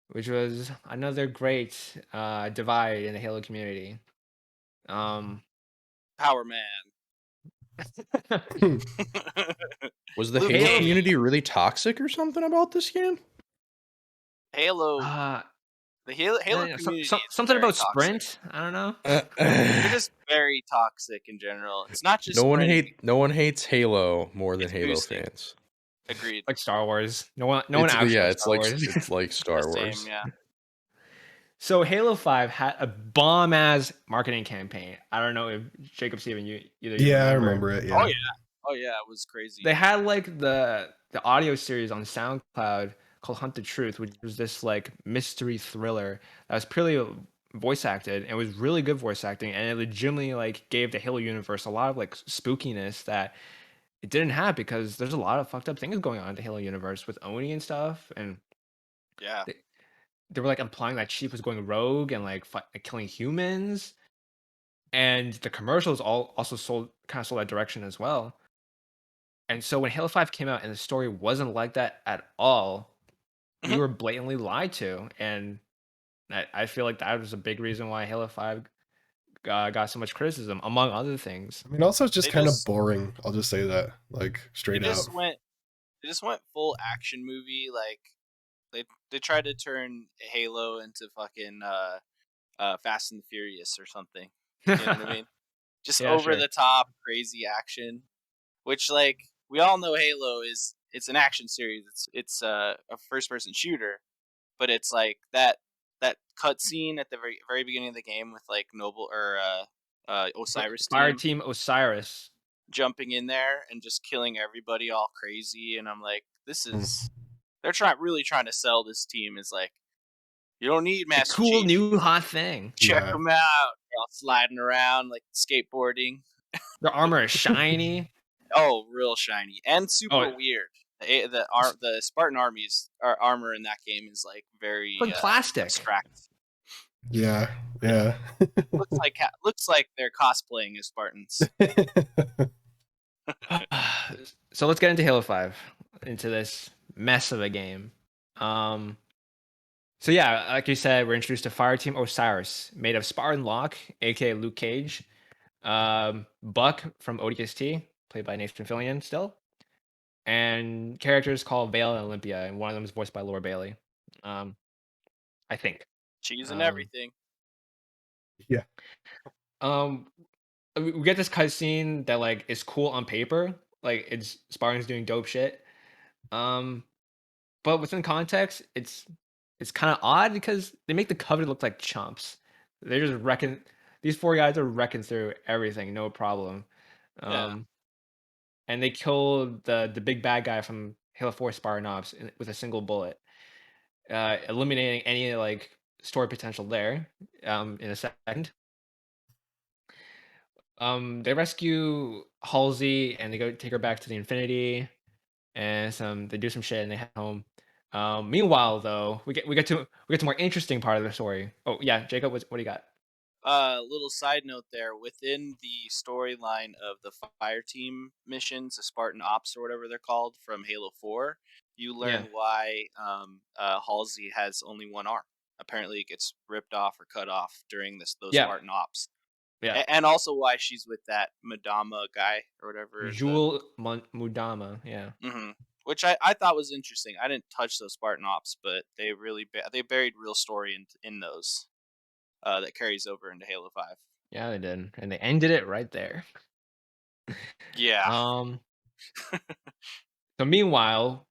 which was another great divide in the Halo community. Power Man. Was the Luke Halo Halo, Cage. community really toxic or something about this game? Halo. The Halo community is something very about toxic. Sprint. I don't know. They're just very toxic in general. It's not just Sprint. No one hates Halo more than It's Halo boosting. fans. Agreed. Like Star Wars. No one actually likes Star Wars. It's like Star The Wars. same, yeah. So Halo 5 had a bomb ass marketing campaign. I don't know if Jacob, Steven, you Yeah, I remember. remember it. Oh Yeah. yeah. Oh yeah, it was crazy. They had like the audio series on SoundCloud called Hunt the Truth, which was this like mystery thriller that was purely voice acted and it was really good voice acting, and it legitimately like gave the Halo universe a lot of like spookiness that it didn't have because there's a lot of fucked up things going on in the Halo universe with Oni and stuff, and Yeah. they were like implying that Chief was going rogue and like killing humans, and the commercials all also sold that direction as well. And so when Halo 5 came out and the story wasn't like that at all, we Mhm. were blatantly lied to. And I feel like that was a big reason why Halo 5 got so much criticism, among other things. I mean, also it's just They kind of just boring. I'll just say that, like, they straight out. just went they just went full action movie. Like they tried to turn Halo into fucking Fast and Furious or something. You know what I mean? Just Yeah, over sure. the top crazy action, which like we all know Halo is it's an action series. It's a first person shooter, but it's like that cutscene at the very beginning of the game with like Noble or Osiris Fire team Team Osiris. jumping in there and just killing everybody all crazy, and I'm like, this Hmm. is they're really trying to sell this team as like you don't need A Master cool Chief. new hot thing. Check Yeah. them out. They're all sliding around like skateboarding. Their armor is shiny. Oh, real shiny and super Oh, weird. The Spartan armies armor in that game is like very like plastic. abstract. Yeah. Yeah. Looks like they're cosplaying as Spartans. So let's get into Halo 5, into this mess of a game. So yeah, like you said, we're introduced to Fire Team Osiris, made of Spartan Locke, aka Luke Cage, Buck from ODST, played by Nathan Fillion still, and characters called Vale and Olympia, and one of them is voiced by Laura Bailey. I think. Cheese and Um, everything. Yeah. um, we get this cutscene that like is cool on paper, like it's Spartans doing dope shit. Um, but within context, it's kind of odd because they make the Covenant look like chumps. They're just wrecking. These four guys are wrecking through everything, no problem. Yeah. And they killed the big bad guy from Halo 4 Spartan Ops with a single bullet, eliminating any like story potential there. In a second, they rescue Halsey and they go take her back to the Infinity, and they do some shit and they head home. Meanwhile, though, we get to more interesting part of the story. Oh yeah, Jacob, what do you got? Little side note there. Within the storyline of the Fire Team missions, the Spartan Ops or whatever they're called from Halo 4, you Yeah. learn why Halsey has only one arm. apparently gets ripped off or cut off during those Yeah. Spartan ops. Yeah. And also why she's with that Madama guy or whatever. Jewel Mudama. Yeah. Which I thought was interesting. I didn't touch those Spartan ops, but they really they buried real story in those that carries over into Halo 5. Yeah, they did, and they ended it right there. Yeah. So meanwhile,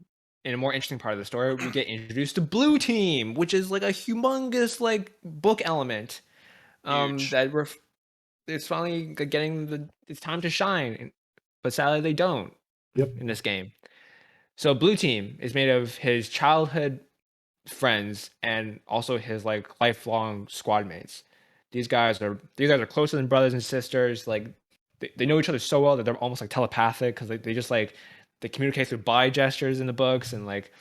in a more interesting part of the story, we get introduced to Blue Team, which is like a humongous like book element. Huge. That it's finally getting it's time to shine, but sadly they don't. Yep. In this game. So Blue Team is made of his childhood friends and also his like lifelong squad mates. These guys are closer than brothers and sisters. Like they know each other so well that they're almost like telepathic because they just like they communicate through body gestures in the books, and like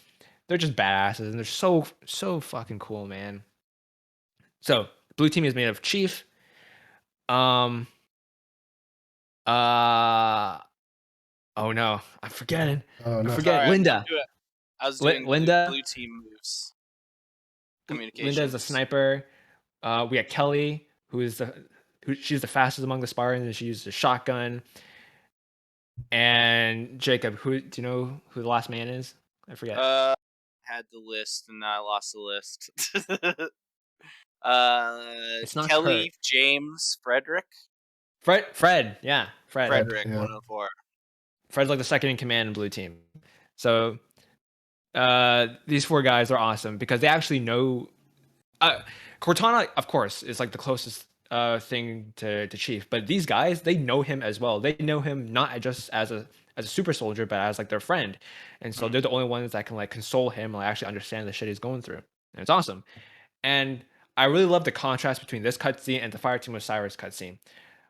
they're just badasses and they're so fucking cool, man. So Blue Team is made of Chief, oh no, I'm forgetting. Oh, no. I forget. Sorry, Linda. I was doing Linda. Blue Team moves. Communications. Linda is a sniper. We got Kelly, she's the fastest among the Spartans, and she uses a shotgun. And Jacob, do you know who the last man is? I forget. Had the list and I lost the list. It's not Kelly, Kurt. James, Frederick. Fred, yeah, Frederick, yeah. 104. Fred's like the second in command in Blue Team. So these four guys are awesome because they actually know. Cortana, of course, is like the closest thing to Chief, but these guys, they know him as well. They know him not just as a super soldier, but as like their friend, and so they're the only ones that can like console him and like, actually understand the shit he's going through, and it's awesome. And I really love the contrast between this cutscene and the Fireteam Osiris cutscene.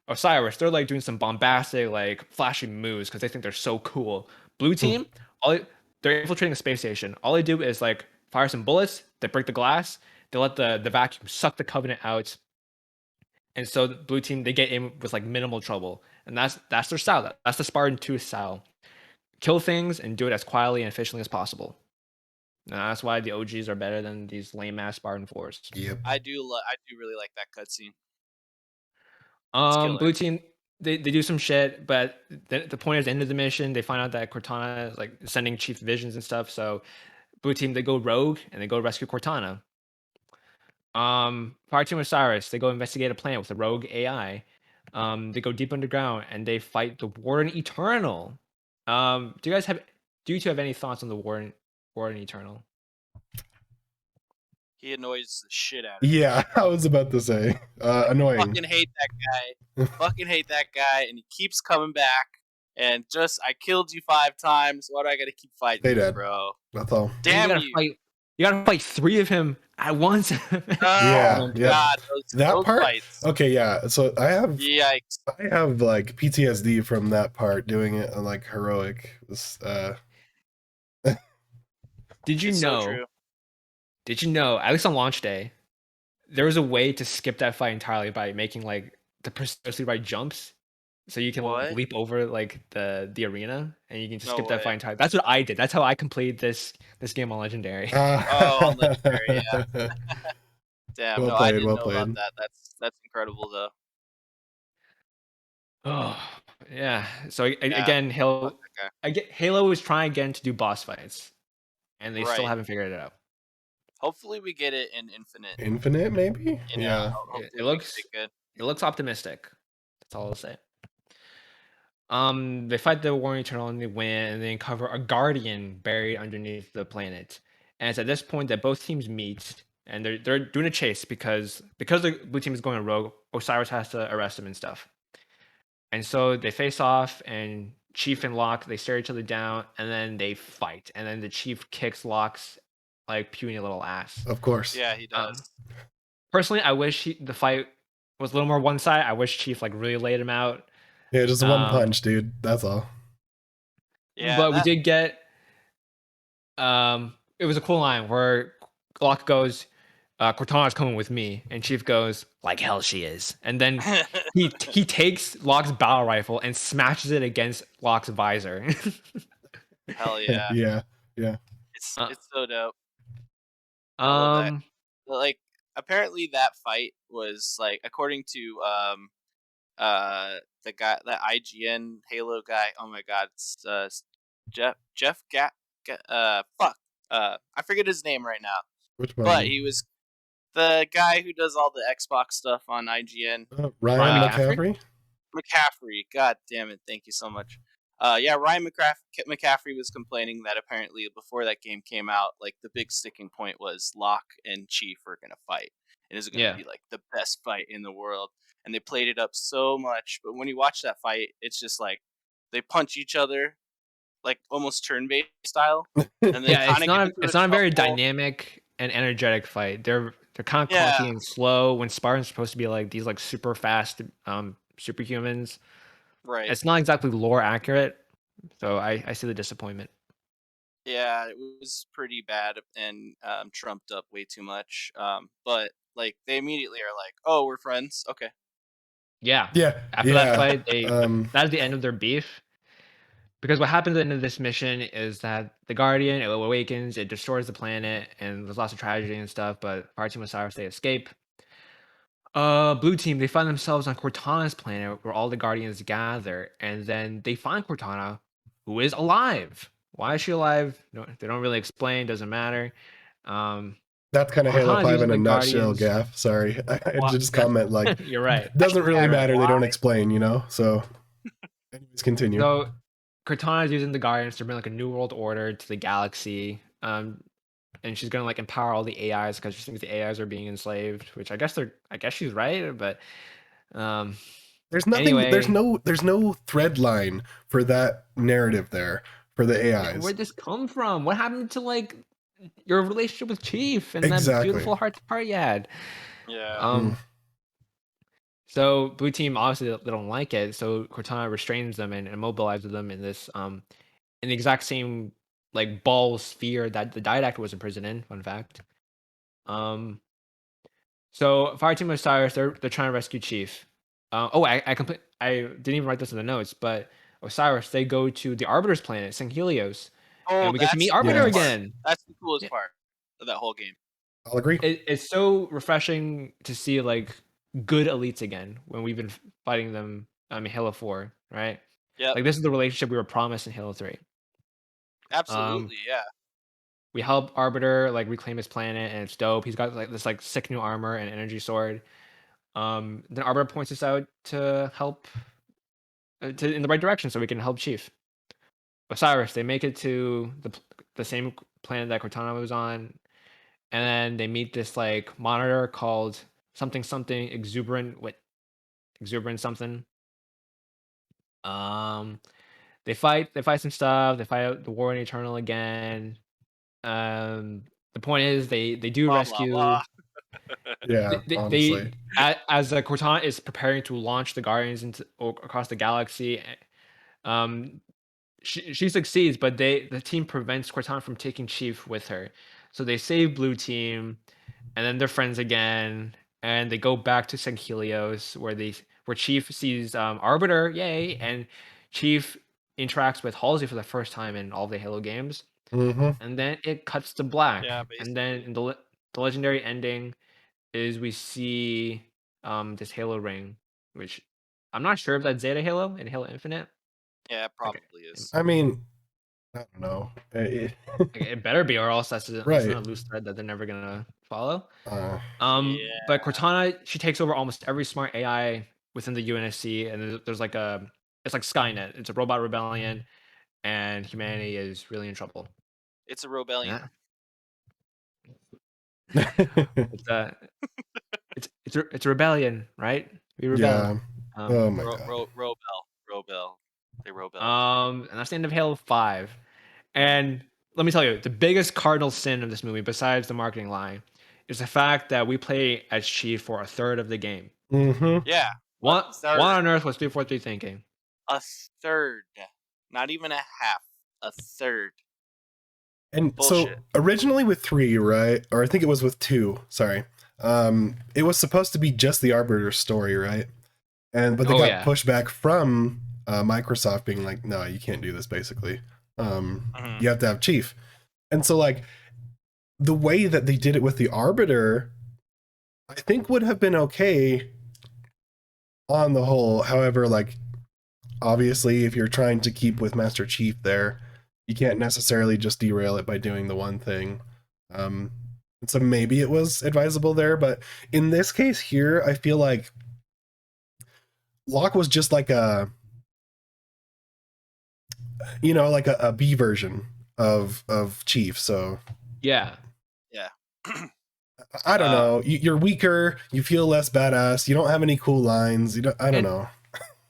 Osiris, they're like doing some bombastic, like flashy moves because they think they're so cool. Blue Team, they're infiltrating a space station. All they do is like fire some bullets, they break the glass, they let the vacuum suck the Covenant out, and so the Blue Team, they get in with like minimal trouble, and that's their style. That's the Spartan 2 style. Kill things and do it as quietly and efficiently as possible. And that's why the OGs are better than these lame ass Spartan 4s. Yep. I do really like that cutscene. Blue Team, they do some shit, but the point is, the end of the mission, they find out that Cortana is like sending Chief visions and stuff. So Blue Team, they go rogue and they go rescue Cortana. Fireteam Osiris, they go investigate a planet with a rogue AI. They go deep underground and they fight the Warden Eternal. Do you two have any thoughts on the Warden Eternal? He annoys the shit out of me. Yeah, I was about to say. Annoying. Fucking hate that guy. Fucking hate that guy, and he keeps coming back. And I killed you 5 times. Why do I gotta keep fighting you, bro? That's all. Damn you! You gotta fight 3 of him at once. Yeah. God, those part. fights. Okay, yeah. So I have Yikes. I have like PTSD from that part, doing it on like heroic. Did you know? So true. Did you know? At least on launch day, there was a way to skip that fight entirely by making like the precisely right jumps, so you can leap over like the arena and you can just skip that fight entirely. That's what I did. That's how I completed this game on Legendary. On Legendary, yeah. Damn, Well no, played, I didn't well know played. about that. That's incredible though. Oh yeah. So again, Halo is trying again to do boss fights, and they still haven't figured it out. Hopefully we get it in Infinite. Infinite, maybe? Yeah. It looks good. It looks optimistic. That's all I'll say. They fight the Warring Eternal and they win, and they uncover a Guardian buried underneath the planet. And it's at this point that both teams meet, and they're doing a chase because the Blue Team is going rogue. Osiris has to arrest him and stuff. And so they face off, and Chief and Locke, they stare each other down, and then they fight. And then the Chief kicks Locke's like puny little ass. Of course. Yeah, he does. Personally, I wish the fight was a little more one side. I wish Chief like really laid him out. Yeah, just one punch, dude. That's all. Yeah, but we did get it was a cool line where Locke goes, Cortana's coming with me, and Chief goes, like hell she is. And then he takes Locke's battle rifle and smashes it against Locke's visor. Hell yeah. Yeah. It's so dope. Like apparently that fight was like, according to the guy, the IGN Halo guy. Oh my god, it's Jeff fuck I forget his name right now, Which but one? he was the guy who does all the Xbox stuff on IGN. Ryan McCaffrey? McCaffrey? McCaffrey. God damn it! Thank you so much. Yeah, Ryan McCaffrey was complaining that apparently before that game came out, like the big sticking point was Locke and Chief were gonna fight, and it was gonna Yeah. be like the best fight in the world. And they played it up so much, but when you watch that fight, it's just like they punch each other like almost turn-based style, and they Yeah, kind of get into it's a not a very shuffle. dynamic and energetic fight. They're kind of Yeah, clunky and slow when Spartan's supposed to be like these like super fast superhumans. right. It's not exactly lore accurate, so I see the disappointment. Yeah, it was pretty bad and trumped up way too much. But like they immediately are like, "Oh, we're friends." Okay. Yeah. Yeah, After that yeah. fight, that's the end of their beef. Because what happens at the end of this mission is that the Guardian, it awakens, it destroys the planet, and there's lots of tragedy and stuff, but Fireteam Osiris, they escape. Blue team, they find themselves on Cortana's planet where all the Guardians gather, and then they find Cortana, who is alive. Why is she alive? No, they don't really explain, doesn't matter. Um, That's kind of Halo Cortana's 5 using in a the nutshell, Guardians. Gaff. Sorry. I Well, just comment like, you're right. doesn't really matter matter. They don't why. explain, you know? So, anyways, continue. So Cortana is using the Guardians to bring like a new world order to the galaxy. And she's gonna like empower all the AIs because she thinks the AIs are being enslaved, which I guess she's right, but um There's nothing, anyway, there's no thread line for that narrative there for the yeah, AIs. where'd this come from? What happened to like your relationship with Chief and that Exactly. beautiful heart to heart you had? Yeah. So Blue Team obviously they don't like it, so Cortana restrains them and immobilizes them in this in the exact same like ball sphere that the Diet Actor was imprisoned in. Fun fact. Um, so Fireteam Osiris, they're trying to rescue Chief. I didn't even write this in the notes, but Osiris they go to the Arbiter's planet, St. Helios, Oh, and we get to that's meet the Arbiter coolest Yes. part. again. That's the coolest Yeah. part of that whole game. I'll agree. It's so refreshing to see like good elites again when we've been fighting them in Halo 4, right? Yep. Like this is the relationship we were promised in Halo 3. Absolutely. Yeah. We help Arbiter like reclaim his planet, and it's dope. He's got like this like sick new armor and energy sword. Then Arbiter points us out to help to in the right direction so we can help Chief. Osiris, they make it to the same planet that Cortana was on, and then they meet this like monitor called something something exuberant something. Um, they fight some stuff. They fight out the war in Eternal again. The point is they do Blah blah rescue. blah. Yeah, honestly. As Cortana is preparing to launch the Guardians into across the galaxy, um, she succeeds, but the team prevents Cortana from taking Chief with her. So they save Blue Team, and then they're friends again, and they go back to St. Helios where Chief sees Arbiter, yay, and Chief interacts with Halsey for the first time in all the Halo games, Mm-hmm. and then it cuts to black, Yeah, and then basically. in the legendary ending is we see this Halo ring, which I'm not sure if that's Zeta Halo in Halo Infinite. Yeah, it Okay. probably is. I mean, I don't know. It better be, or else that's Right. not a loose thread that they're never gonna follow. Yeah. But Cortana, she takes over almost every smart AI within the UNSC, and there's like it's like Skynet. It's a robot rebellion, and humanity is really in trouble. It's a rebellion. Yeah. It's a rebellion, right? We rebel. Yeah. Oh my god. Robel. They rebel. And that's the end of Halo 5. And let me tell you, the biggest cardinal sin of this movie, besides the marketing line, is the fact that we play as Chief for a third of the game. Mm-hmm. Yeah. What on earth was 343 thinking? A third. Not even a half. A third. And Bullshit. so originally with 3, right? Or I think it was with 2, sorry. It was supposed to be just the Arbiter story, right? But they got pushed back from Microsoft being like, no, you can't do this basically. You have to have Chief. And so like the way that they did it with the Arbiter I think would have been okay on the whole. However, like, obviously, if you're trying to keep with Master Chief there, you can't necessarily just derail it by doing the one thing. So maybe it was advisable there, but in this case here, I feel like Locke was just like like a B version of Chief. So Yeah. I don't know. You're weaker. You feel less badass. You don't have any cool lines. I don't know.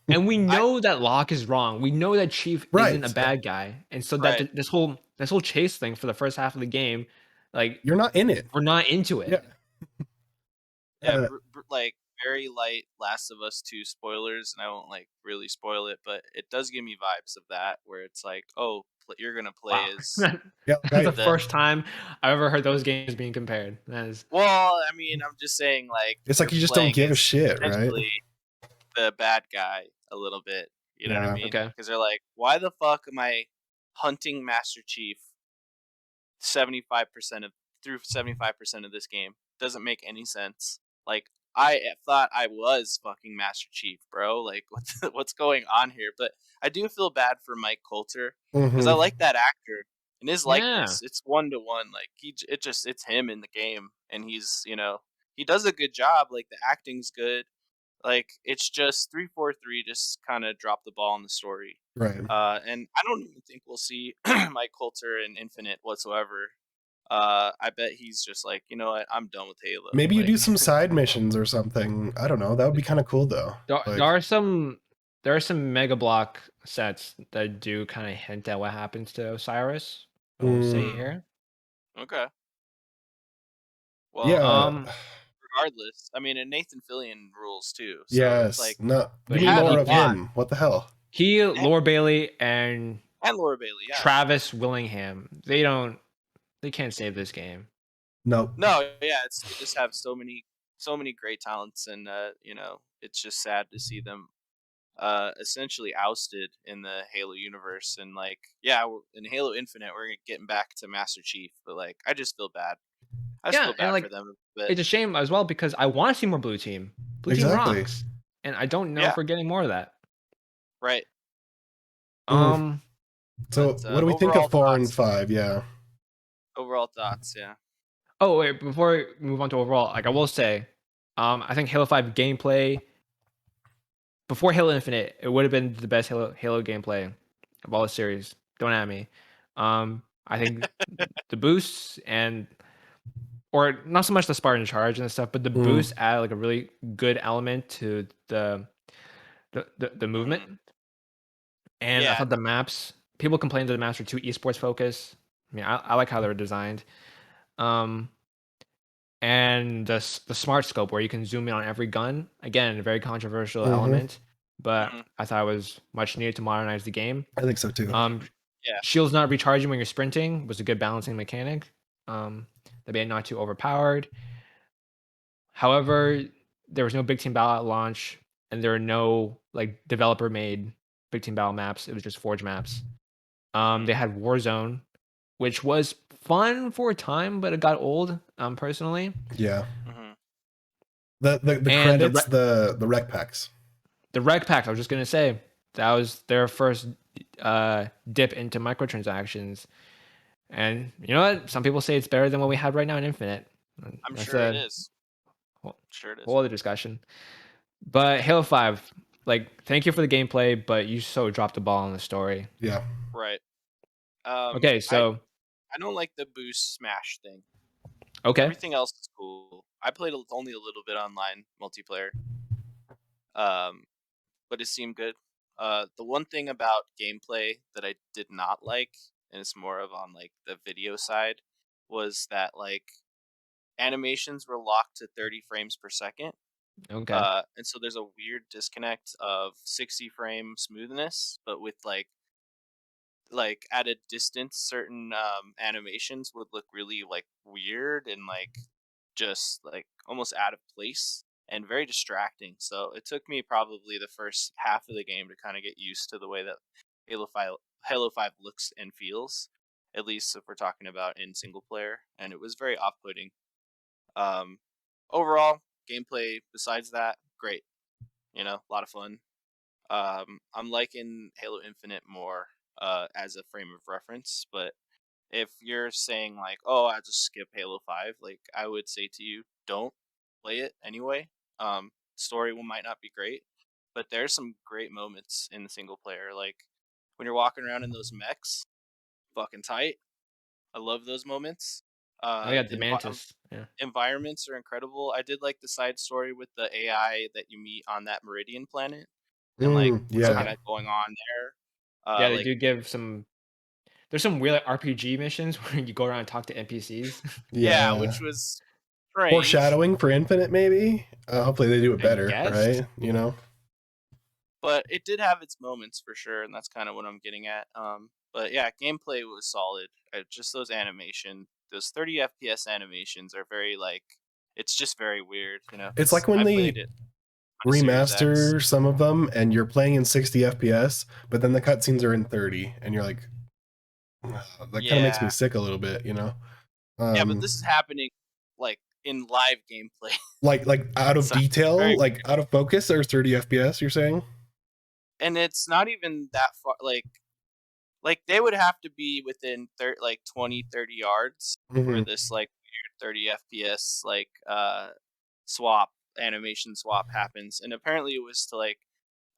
And we know that Locke is wrong. We know that Chief isn't a Right. bad guy, and so Right. that this whole chase thing for the first half of the game, like, You're not in it. we're not into it. Yeah, like very light Last of Us 2 spoilers, and I won't like really spoil it, but it does give me vibes of that, where it's like, oh, you're gonna play Wow. as. Yeah, That's the right. first time I've ever heard those games being compared. That is, Well, I mean, I'm just saying, like, It's like you're you just don't playing give a as shit, right? potentially the bad guy a little bit. You know what I Yeah. mean? okay. Because they're like, why the fuck am I hunting Master Chief 75% of 75% of this game? Doesn't make any sense. Like, I thought I was fucking Master Chief, bro. Like, what's going on here? But I do feel bad for Mike Coulter because I Mhm. like that actor and his Yeah. likeness. It's 1-1. Like it's him in the game, and he's he does a good job. Like the acting's good. Like it's just 343 just kind of dropped the ball in the story. Right. And I don't even think we'll see Mike Coulter in Infinite whatsoever. I bet he's just like, you know what, I'm done with Halo. Maybe you Like, do some side missions or something. I don't know. That would be kind of cool though. There, Like, there are some Mega Block sets that do kind of hint at what happens to Osiris. I won't say here. okay. Well, yeah. regardless, I mean, and Nathan Fillion rules too. So it's Yes. like No. But Give me had more a of lot. him. What the hell? He, Laura Bailey, and Laura Bailey, yeah. Travis Willingham, they can't save this game. Nope. No, yeah, they just have so many great talents, and it's just sad to see them essentially ousted in the Halo universe. And like, yeah, in Halo Infinite, we're getting back to Master Chief, but like, I just feel bad. I just Yeah, feel and bad like, for them. But it's a shame as well because I want to see more Blue Team. Blue Team Exactly. rocks, and I don't know yeah, if we're getting more of that. right. So But, what do we think overall of 4 and thoughts. 5? Yeah. Overall thoughts, yeah. Oh wait, before we move on to overall, like I will say, I think Halo 5 gameplay before Halo Infinite, it would have been the best Halo gameplay of all the series. Don't at me. I think the boosts or not so much the Spartan charge and stuff, but the boosts add like a really good element to the movement. And I Yeah. thought the maps, people complained that the maps were too esports focused. I mean, I like how they were designed. And the smart scope where you can zoom in on every gun, again, a very controversial element, but I thought it was much needed to modernize the game. I think so too. Yeah. Shields not recharging when you're sprinting was a good balancing mechanic. That made it not too overpowered. However, there was no big team battle at launch, and there are no like developer made big team battle maps. It was just Forge maps. They had Warzone, which was fun for a time, but it got old. Personally, Yeah. Mm-hmm. The and credits, the rec packs. the rec pack. I was just gonna say that was their first dip into microtransactions, and you know what? Some people say it's better than what we have right now in Infinite. I'm That's sure it a is. Sure it is. whole other discussion. But Halo 5, like, thank you for the gameplay, but you so dropped the ball on the story. Yeah. Right. Okay, so I don't like the boost smash thing. okay, Everything else is cool. I played only a little bit online multiplayer. But it seemed good. The one thing about gameplay that I did not like, and it's more of on like the video side, was that like animations were locked to 30 frames per second. okay, And so there's a weird disconnect of 60 frame smoothness, but with like at a distance, certain animations would look really like weird and like just like almost out of place and very distracting. So it took me probably the first half of the game to kind of get used to the way that Halo 5 looks and feels, at least if we're talking about in single player, and it was very off-putting. Overall, gameplay besides that, great. You know, a lot of fun. I'm liking Halo Infinite more as a frame of reference, but if you're saying like, oh, I just skip Halo 5, like I would say to you, don't play it anyway. Story might not be great, but there's some great moments in the single player. Like when you're walking around in those mechs, fucking tight. I love those moments. Oh yeah, the The Mantis. Yeah. environments are incredible. I did like the side story with the AI that you meet on that Meridian planet and like what's Yeah. kind of going on there. Yeah, they Like do give some. There's some weird RPG missions where you go around and talk to NPCs. yeah, Yeah. which was strange. Foreshadowing for Infinite, maybe. Hopefully they do it I better, guess. right? You know. But it did have its moments for sure, and that's kind of what I'm getting at. But yeah, gameplay was solid. Just those 30 FPS animations are very like, it's just very weird, you know. It's like Because when I they played it on a Series X. remaster some of them and you're playing in 60 FPS, but then the cutscenes are in 30, and you're like, "Ugh, that kind of makes me Yeah, sick a little bit, you know? yeah, but this is happening like in live gameplay, Like out of so it's very detail, like weird. out of focus, there's 30 FPS, you're saying? And it's not even that far. Like they would have to be within 20-30 yards for Hmm. this like weird 30 FPS like swap animation swap happens, and apparently it was to like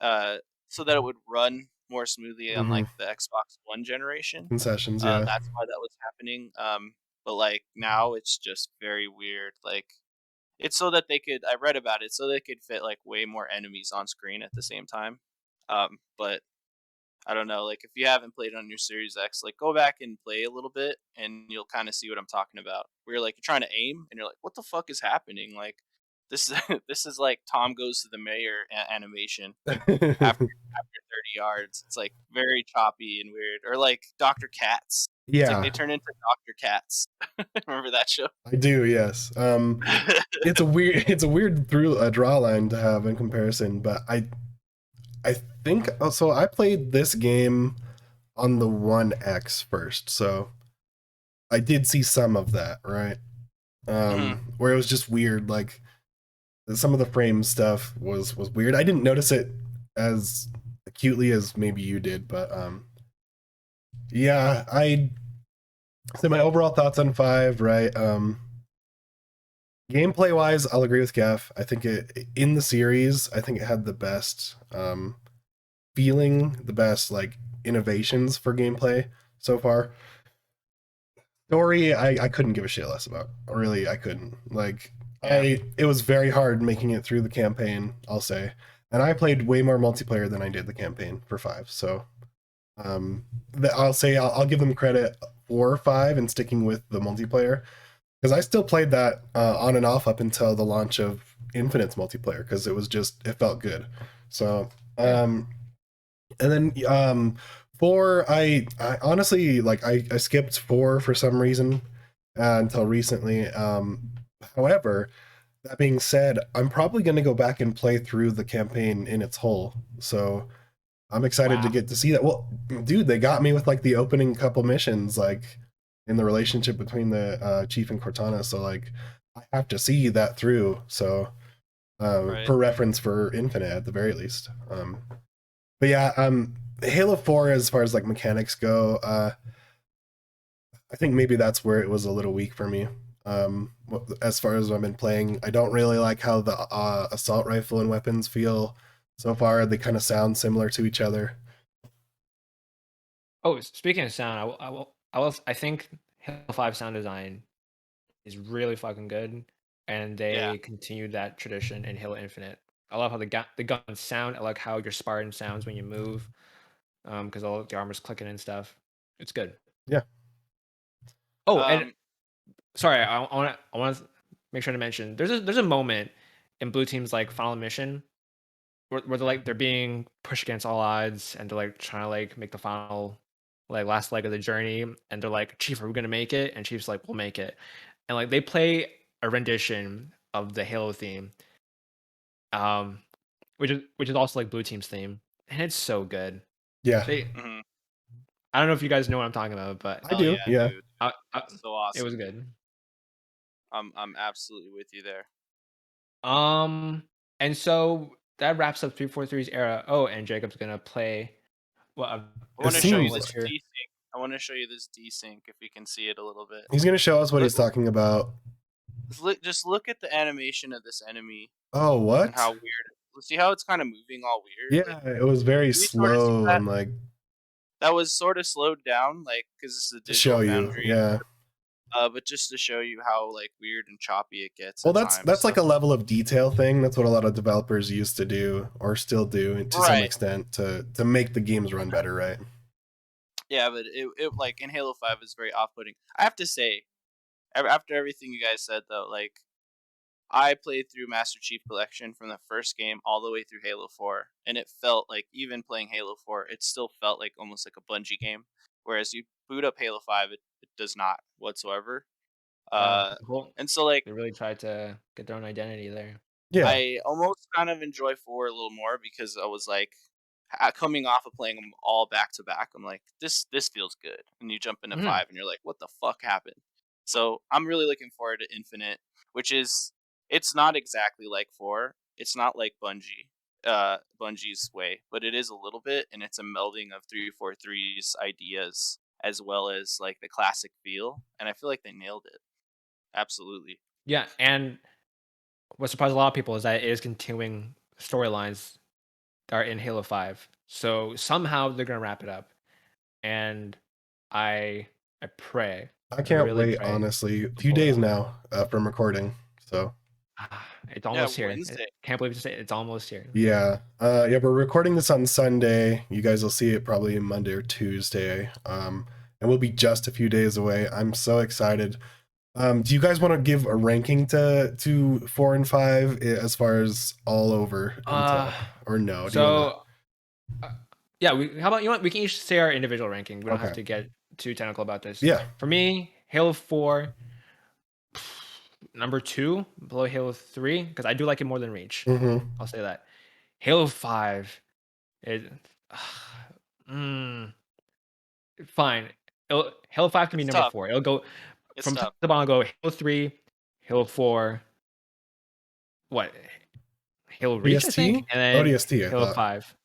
uh so that it would run more smoothly on Hmm. like the Xbox One generation. Concessions, yeah. That's why that was happening. But like now it's just very weird. Like it's so that they could, I read about it, so they could fit like way more enemies on screen at the same time. But I don't know, like if you haven't played on your Series X, like go back and play a little bit and you'll kind of see what I'm talking about. Where you're like you're trying to aim and you're like, what the fuck is happening? Like this this is like Tom Goes to the Mayor animation after 30 yards. It's like very choppy and weird. Or like Dr. Katz. It's like they Yeah, turn into Dr. Katz. Remember that show? I do, yes. It's a weird through draw line to have in comparison, but I think so I played this game on the One X first, so I did see some of that, right? Mhm. Where it was just weird, like some of the frame stuff was weird. I didn't notice it as acutely as maybe you did, but yeah, I so my overall thoughts on 5, right? Gameplay wise, I'll agree with Gaff. I think it in the series, I think it had the best feeling, the best like innovations for gameplay so far. Story, I couldn't give a shit less about. Really, I couldn't. Like Yeah. it was very hard making it through the campaign, I'll say. And I played way more multiplayer than I did the campaign for 5. So I'll say I'll give them credit for 5 and sticking with the multiplayer, because I still played that on and off up until the launch of Infinite's multiplayer, because it felt good. So Yeah. and then 4, I honestly like I skipped 4 for some reason until recently. However, that being said, I'm probably going to go back and play through the campaign in its whole. So I'm excited to Wow. get to see that. Well, dude, they got me with like the opening couple missions, like in the relationship between the chief and Cortana. So like, I have to see that through. So Right. for reference for Infinite at the very least. But yeah, Halo 4, as far as like mechanics go, I think maybe that's where it was a little weak for me. As far as I've been playing, I don't really like how the assault rifle and weapons feel so far. They kind of sound similar to each other. Oh, speaking of sound, I think Halo 5 sound design is really fucking good, and Yeah. they continued that tradition in Halo Infinite. I love how the guns sound. I like how your Spartan sounds when you move, because all the armor's clicking and stuff. It's good. Yeah. Oh, and Um sorry, I want to make sure to mention there's a moment in Blue Team's like final mission where they're being pushed against all odds and they're like trying to like make the final like last leg of the journey, and they're like, Chief, are we gonna make it? And Chief's like, we'll make it. And like they play a rendition of the Halo theme, um which is also like Blue Team's theme, and it's so good. Yeah, They mhm. I don't know if you guys know what I'm talking about, but I Hell do. yeah, Yeah. dude. I, I, So it was awesome. good. I'm absolutely with you there. And so that wraps up 343's era. Oh, and Jacob's gonna play. Well, I want to It show you seems this here. desync. I want to show you this desync if you can see it a little bit. He's gonna show us what he's talking about. Just look at the animation of this enemy Oh, and what? how weird. See how it's kind of moving all weird. Yeah, Like, it was very you sort of see slow and like that was sort of slowed down, like because this is a to digital show you. foundry. Yeah. But just to show you how like weird and choppy it gets. Well, at that's times. like a level of detail thing. That's what a lot of developers used to do, or still do to some Right. extent, to make the games run better, right? Yeah, but it like in Halo 5 is very off-putting. I have to say, after everything you guys said though, like I played through Master Chief Collection from the first game all the way through Halo 4, and it felt like even playing Halo 4, it still felt like almost like a Bungie game. Whereas you boot up Halo 5, it does not whatsoever. Cool. And so like They really tried to get their own identity there. Yeah. I almost kind of enjoy 4 a little more because I was like coming off of playing them all back to back. I'm like, this feels good. And you jump into Mhm. 5 and you're like, what the fuck happened? So I'm really looking forward to Infinite, which is it's not exactly like 4. It's not like Bungie's way, but it is a little bit, and it's a melding of 343's ideas as well as like the classic feel. And I feel like they nailed it. Absolutely. Yeah, and what surprised a lot of people is that it is continuing storylines that are in Halo 5. So somehow they're gonna wrap it up. And I pray. I can't really wait, pray honestly. A to few pull it days off. now from recording. So It's almost here. Wednesday. Can't believe to say it's almost here. yeah. Yeah, we're recording this on Sunday. You guys will see it probably Monday or Tuesday. And we'll be just a few days away. I'm so excited. Do you guys want to give a ranking to 4 and 5 as far as all over Intel? Or no? Do you wanna... Yeah, how about you know what? We can each say our individual ranking. We don't have Okay. to get too technical about this. Yeah. For me, Halo 4, number 2, below Halo 3, because I do like it more than Reach. Mm-hmm. I'll say that. Halo 5 is fine. Halo 5 can be It's number tough. 4. It'll go It's from tough. top to bottom. Go Halo 3, Halo 4, what? Halo Reach, I think, and then ODST, I Halo thought. 5.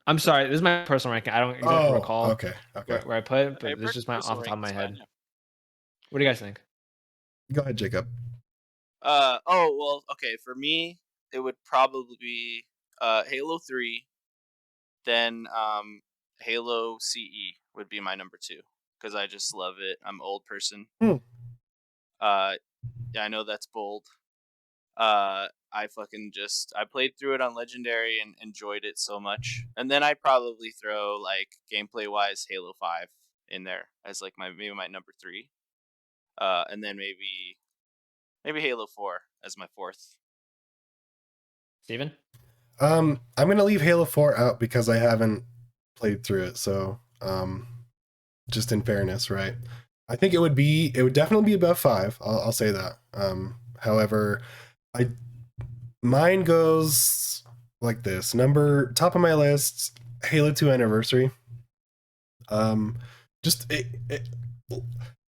I'm sorry, this is my personal ranking. I don't exactly recall Okay. where I put it, but Hey, this is just my off the top of my head. fine, yeah. What do you guys think? Go ahead, Jacob. Oh well, okay. For me, it would probably be Halo 3, then Halo CE would be my number 2 because I just love it. I'm an old person. Hmm. Yeah, I know that's bold. I played through it on Legendary and enjoyed it so much. And then I'd probably throw like gameplay wise Halo 5 in there as like maybe my number 3. And then maybe Halo 4 as my 4th. Steven? I'm gonna leave Halo 4 out because I haven't played through it, so just in fairness, right? I think it would definitely be above 5. I'll say that. However, mine goes like this. Top of my list, Halo 2 Anniversary. Just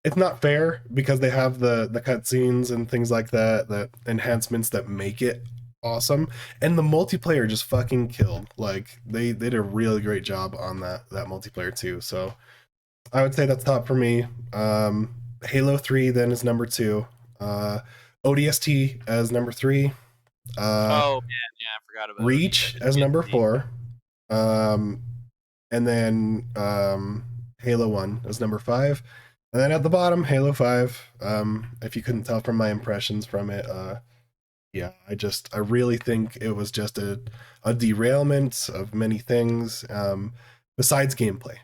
it's not fair because they have the cutscenes and things like that, the enhancements that make it awesome, and the multiplayer just fucking killed. Like they did a really great job on that multiplayer too. So I would say that's top for me. Halo 3 then is number 2. ODST as number 3. Oh man, yeah, I forgot about Reach ODST. as number 4. And then Halo 1 as number 5. And then at the bottom, Halo 5. If you couldn't tell from my impressions from it, yeah, I really think it was just a derailment of many things, besides gameplay.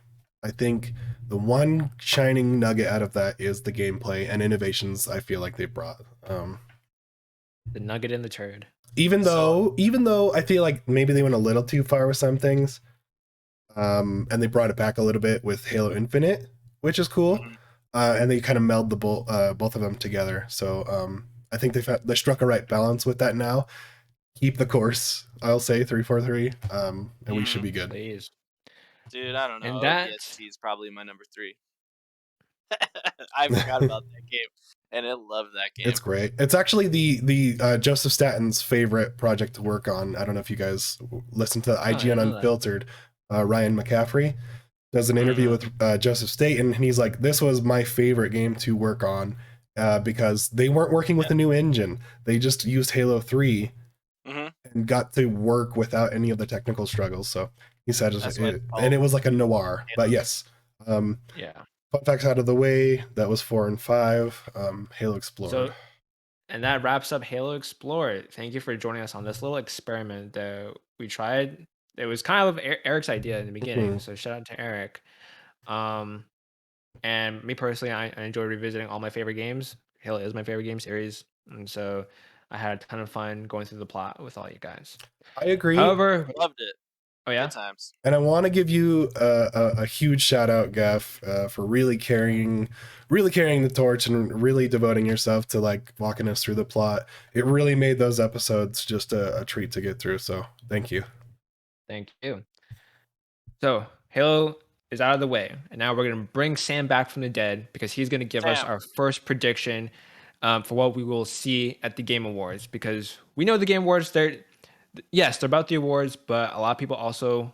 I think the one shining nugget out of that is the gameplay and innovations I feel like they brought. The nugget in the turd. Even though I feel like maybe they went a little too far with some things, and they brought it back a little bit with Halo Infinite, which is cool. Mhm. And they kind of meld the both of them together. So I think they struck a right balance with that now. Keep the course, I'll say 343, and we should be good. Please. Dude, I don't know. And that ODST is probably my number 3. I forgot about that game. and I love that game. It's great. It's actually the Joseph Staten's favorite project to work on. I don't know if you guys listen to IGN Unfiltered. Ryan McCaffrey does an interview with Joseph Staten, and he's like, "This was my favorite game to work on because they weren't working with a new engine. They just used Halo 3 and got to work without any of the technical struggles." So he said, and it was like a noir. But yes, fun facts out of the way. That was 4 and 5. Halo Xplored. So, and that wraps up Halo Xplored. Thank you for joining us on this little experiment that we tried. It was kind of Eric's idea in the beginning, so shout out to Eric. And me personally, I enjoy revisiting all my favorite games. Halo is my favorite game series, and so I had a ton of fun going through the plot with all you guys. I agree. However, loved it. Oh yeah, good times. And I want to give you a huge shout out, Gaff, for really carrying the torch and really devoting yourself to like walking us through the plot. It really made those episodes just a treat to get through. So thank you. Thank you. So Halo is out of the way, and now we're going to bring Sam back from the dead because he's going to give us our first prediction for what we will see at the Game Awards. Because we know the Game Awards, they're about the awards, but a lot of people also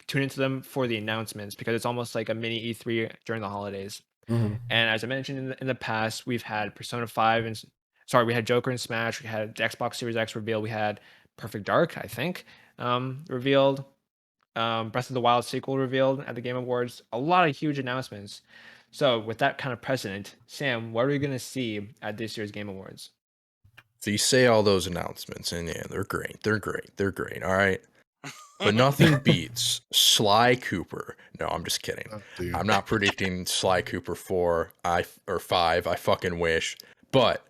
tune into them for the announcements because it's almost like a mini E3 during the holidays. And as I mentioned in the past, we've had Persona 5 and we had Joker and Smash, we had the Xbox Series X reveal, we had Perfect Dark, I think, revealed. Breath of the Wild sequel revealed at the Game Awards. A lot of huge announcements. So with that kind of precedent, Sam, what are we going to see at this year's Game Awards? So you say all those announcements, and yeah, they're great. All right. But nothing beats Sly Cooper. No, I'm just kidding. Oh, I'm not predicting Sly Cooper 4 or 5. I fucking wish. But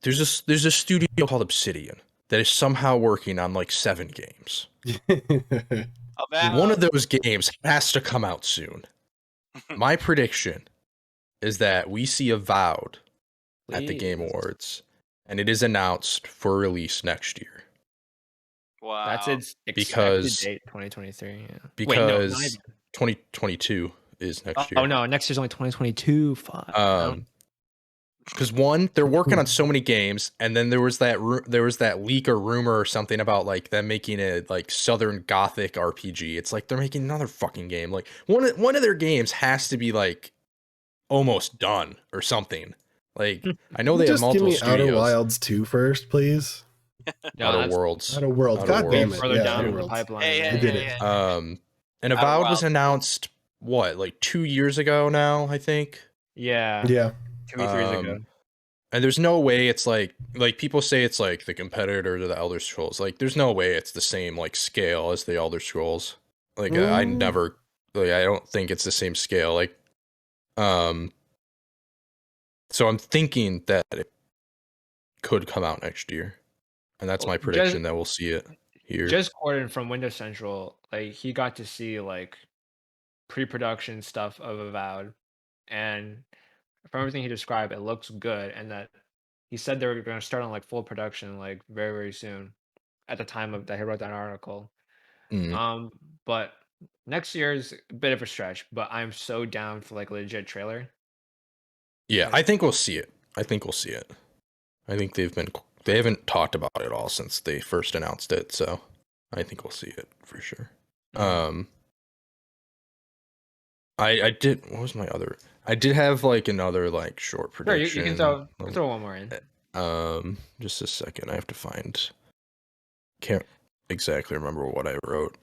there's a studio called Obsidian that is somehow working on like 7 games. One of those games has to come out soon. My prediction is that we see Avowed at the Game Awards, and it is announced for release next year. Wow. That's its expected date, 2023. Yeah. Because 2022 is next year. Oh no, next year's only 2022. Fuck. Because one, they're working on so many games, and then there was that leak or rumor or something about like them making a like Southern Gothic RPG. It's like they're making another fucking game. Like one of their games has to be like almost done or something. Like I know they have multiple studios. Outer Wilds 2 first, please. Outer Worlds. God damn it! Further down the pipeline. Hey, did it. And Avowed was announced like 2 years ago now, I think. Yeah. 2 years ago. And there's no way it's like people say it's like the competitor to the Elder Scrolls. Like there's no way it's the same like scale as the Elder Scrolls. Like I don't think it's the same scale. Like so I'm thinking that it could come out next year. And that's my prediction that we'll see it here. Just Gordon from Windows Central, like he got to see like pre-production stuff of Avowed, and from everything he described, it looks good, and that he said they were going to start on like full production like very, very soon at the time that he wrote that article. But next year is a bit of a stretch, but I'm so down for like a legit trailer. Yeah, I think we'll see it. I think they haven't talked about it all since they first announced it, so I think we'll see it for sure. I did. What was my other? I did have like another like short prediction. Sure, you can throw one more in. Just a second. I have to find. Can't exactly remember what I wrote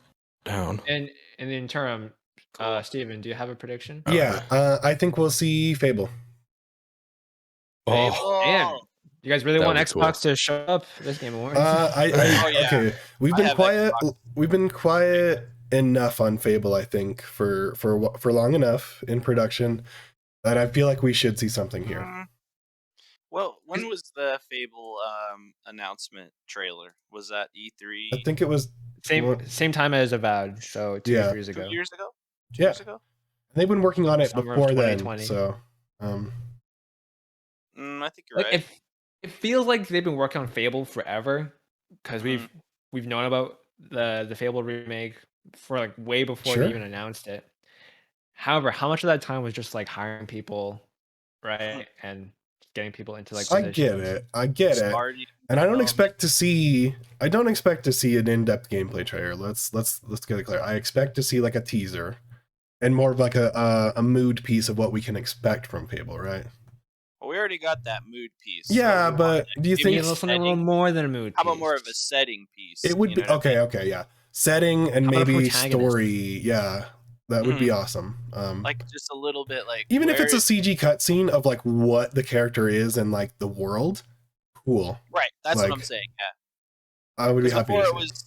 down. And in the interim, Steven, do you have a prediction? Yeah, I think we'll see Fable. Oh, damn. You guys really want Xbox to show up this Game Awards? Okay. We've been quiet. We've been quiet enough on Fable, I think, for long enough in production that I feel like we should see something here. Well, when was the Fable announcement trailer? Was that E3? I think it was same time as Avowed, so 2 years ago. 2 years ago? Years ago? They've been working on it before then, so I think you're right. It feels like they've been working on Fable forever because we've known about the Fable remake for like way before they even announced it. However, how much of that time was just like hiring people right? And getting people into like I get it. I get it. Starting, And I don't um, expect to see an in-depth gameplay trailer. Let's get it clear. I expect to see like a teaser and more of like a mood piece of what we can expect from Fable, right? Well, we already got that mood piece. Yeah, we but do you give Maybe me think a something a little setting. more than a mood. How about piece. more of a setting piece? it would you be know what I mean? okay, yeah. Setting and How about a maybe protagonist? story, yeah. That would be awesome. Like just a little bit, like Even if where it's a is- CG cutscene of like what the character is and like the world, cool. right. That's what I'm like, saying. Yeah. I would be 'Cause happy before to see.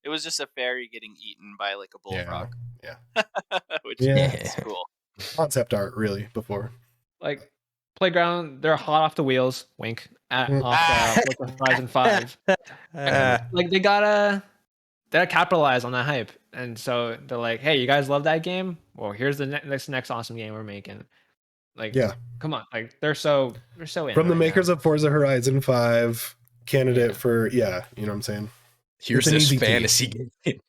it was just a fairy getting eaten by like a bullfrog. Yeah. Which Yeah. is cool. Concept art, really, before. Like Playground, they're hot off the wheels. Wink at Mm. off Forza Horizon 5. Like they gotta capitalize on that hype, and so they're like, "Hey, you guys love that game? Well, here's the next awesome game we're making." Like, Yeah. come on, like they're so in From the right makers now. of Forza Horizon 5, candidate Yeah. for you know what I'm saying? Here's It's an this easy P. fantasy game.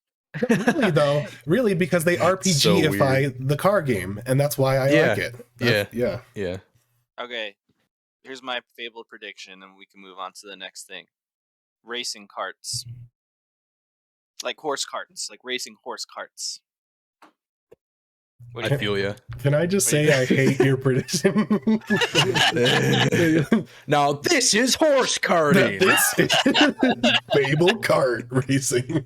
Really though, really because they RPGify the car game, and that's why I Yeah. like it. Yeah. Yeah. Okay. Here's my Fable prediction, and we can move on to the next thing. Racing carts. Like horse carts. Like racing horse carts. I feel you. Can I just say I hate your prediction? Now this is horse karting. This is Fable kart racing.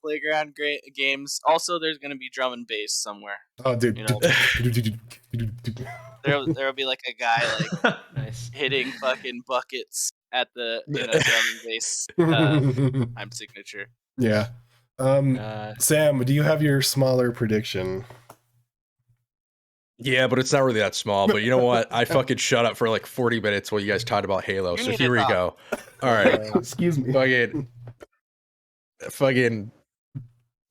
Playground great games. Also, there's gonna be drum and bass somewhere. Oh, dude. You know, there'll be like a guy like Nice. hitting fucking buckets at the drum and bass time signature. Yeah. Sam, do you have your smaller prediction? Yeah, but it's not really that small. But you know what? I fucking shut up for like 40 minutes while you guys talked about Halo. You So need here to we talk. go. All right. Excuse me. Fucking.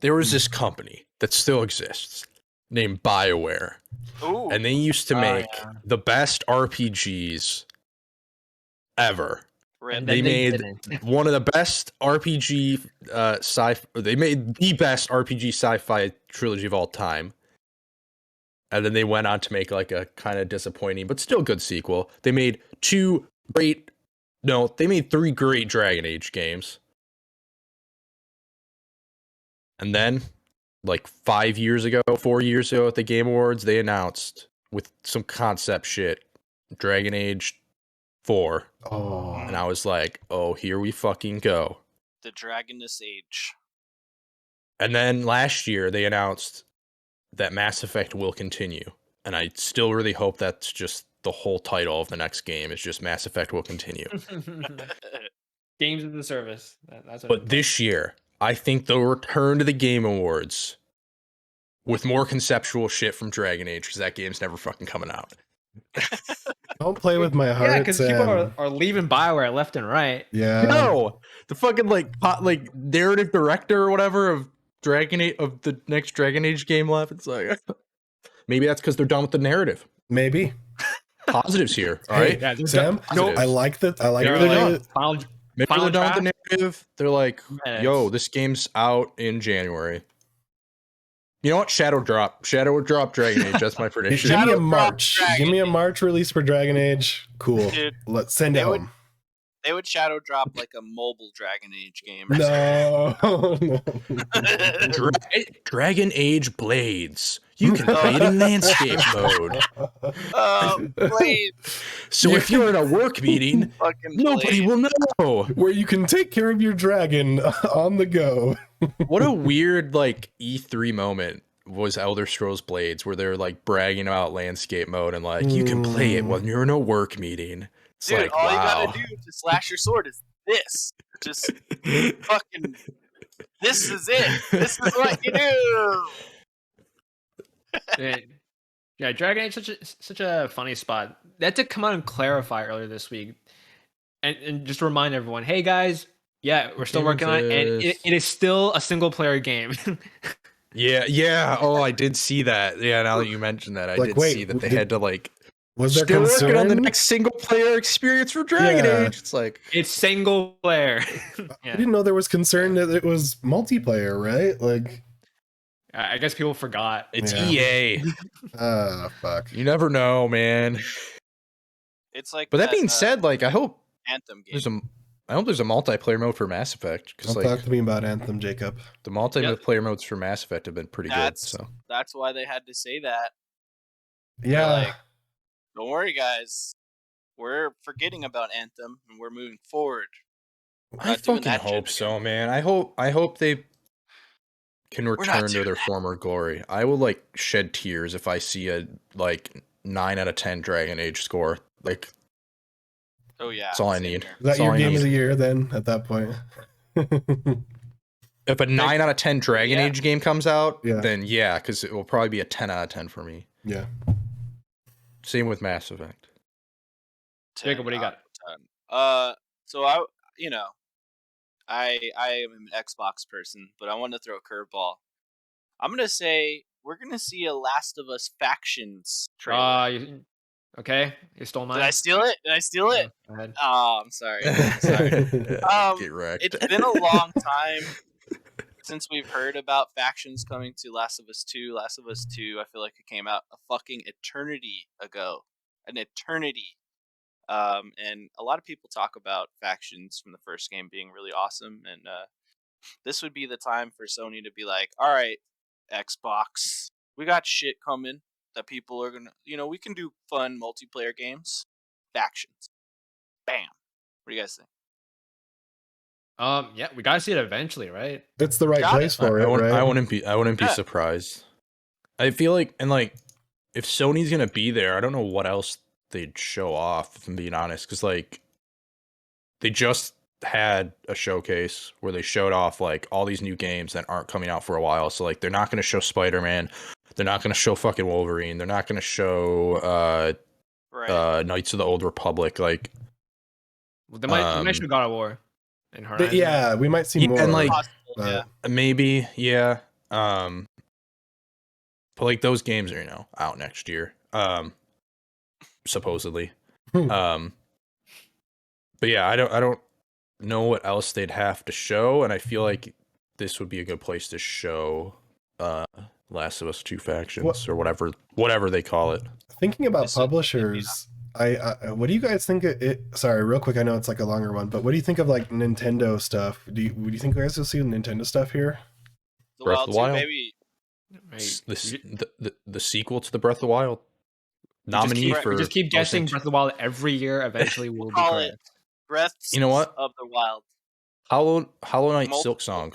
There was this company that still exists named BioWare. Ooh. And they used to make yeah. the best RPGs ever. Rip. And They then made didn't. one of the best RPG they made the best RPG sci-fi trilogy of all time. And then they went on to make like a kind of disappointing but still good sequel. They made three great Dragon Age games. And then like 4 years ago at the Game Awards, they announced with some concept shit Dragon Age 4. Oh. And I was like, oh, here we fucking go. The Dragoness Age. And then last year they announced that Mass Effect will continue. And I still really hope that's just the whole title of the next game is just Mass Effect will continue. Games of the service. That's what But this year, I think they'll return to the Game Awards with more conceptual shit from Dragon Age because that game's never fucking coming out. Don't play with my heart. yeah, because people Sam. are leaving Bioware left and right. Yeah. No, the fucking like narrative director or whatever of Dragon Age of the next Dragon Age game left. It's like maybe that's because they're done with the narrative. Maybe. Positives here, all Hey, right? Yeah, they're Sam, Positives. I like that. I like They're the like, final, Maybe Final they're done with draft? the narrative. They're like, Yeah, yo, it's- this game's out in January. You know what? Shadow drop Dragon Age. That's my prediction. Give me Shadow a Drop March. Dragon Give me a March release for Dragon Age. Cool. Dude, Let's send it they would- home. They would shadow drop like a mobile Dragon Age game. No. No. Dragon Age Blades. You can play it in landscape mode. Blade. So if you're in a work meeting, Fucking nobody Blade. will know. Where you can take care of your dragon on the go. What a weird like E3 moment was Elder Scrolls Blades, where they're like bragging about landscape mode and like you can play it when you're in a work meeting. It's Dude, like all you wow. gotta do to slash your sword is this. Just fucking. This is it. This is what you do. Yeah, Dragon Age such a funny spot. They had to come out and clarify earlier this week, and just remind everyone, hey guys, yeah, we're still Game working on it, and exists. it is still a single player game. Yeah. Oh, I did see that. Yeah, now that you mentioned that, I Like, did wait, see that they did- had to like Was there still working on the concern? next single player experience for Dragon Yeah. Age. It's like It's single player. I Yeah. didn't know there was concern that it was multiplayer, right? Like, I guess people forgot. It's Yeah. EA. Fuck. You never know, man. It's like But that being said, like I hope Anthem game. there's a multiplayer mode for Mass Effect because Don't like talk to me about Anthem, Jacob. the multiplayer modes for Mass Effect have been pretty good. So That's why they had to say that. Yeah. Like, don't worry, guys. We're forgetting about Anthem and we're moving forward. We're I not doing fucking that shit hope again. so, man. I hope they can return to their former glory. I will like shed tears if I see a like 9 out of 10 Dragon Age score. Like, Oh yeah, that's all I same need. here. Is that your game of the year then? At that point. If a 9 out of 10 Dragon Yeah. Age game comes out, Yeah. then yeah, because it will probably be a 10 out of 10 for me. Yeah. Same with Mass Effect. Jacob, what do you got? So I am an Xbox person, but I want to throw a curveball. I'm gonna say we're gonna see a Last of Us Factions trailer. Okay, you stole mine. Did I steal it? Yeah, go ahead. Oh, I'm sorry. Get wrecked. It's been a long time since we've heard about factions coming to Last of Us 2. Last of Us 2, I feel like it came out a fucking eternity ago. An eternity. And a lot of people talk about factions from the first game being really awesome, and this would be the time for Sony to be like, all right, Xbox, we got shit coming that people are gonna, we can do fun multiplayer games. Factions. Bam. What do you guys think? Yeah, we gotta see it eventually, right? It's the right Got place for it, right? I wouldn't be Yeah. surprised. I feel like, and like, if Sony's gonna be there, I don't know what else they'd show off, if I'm being honest, because like they just had a showcase where they showed off like all these new games that aren't coming out for a while. So like they're not gonna show Spider-Man, they're not gonna show fucking Wolverine, they're not gonna show Knights of the Old Republic. Like Well, they might show God of War in Horizon. Yeah, we might see more. and like Possible, maybe, yeah. But like those games are, out next year. Supposedly. But yeah, I don't know what else they'd have to show, and I feel like this would be a good place to show Last of Us 2 Factions or whatever they call it. Thinking about publishers, what do you guys think? Sorry, real quick. I know it's like a longer one, but what do you think of like Nintendo stuff? Would you think you guys will see Nintendo stuff here? The Breath of the Wild? Maybe. The sequel to the Breath of the Wild nominee for. We just keep guessing Breath of the Wild every year. Eventually, we'll be correct. Breaths You know what? of the Wild. Hollow Knight Silk Song.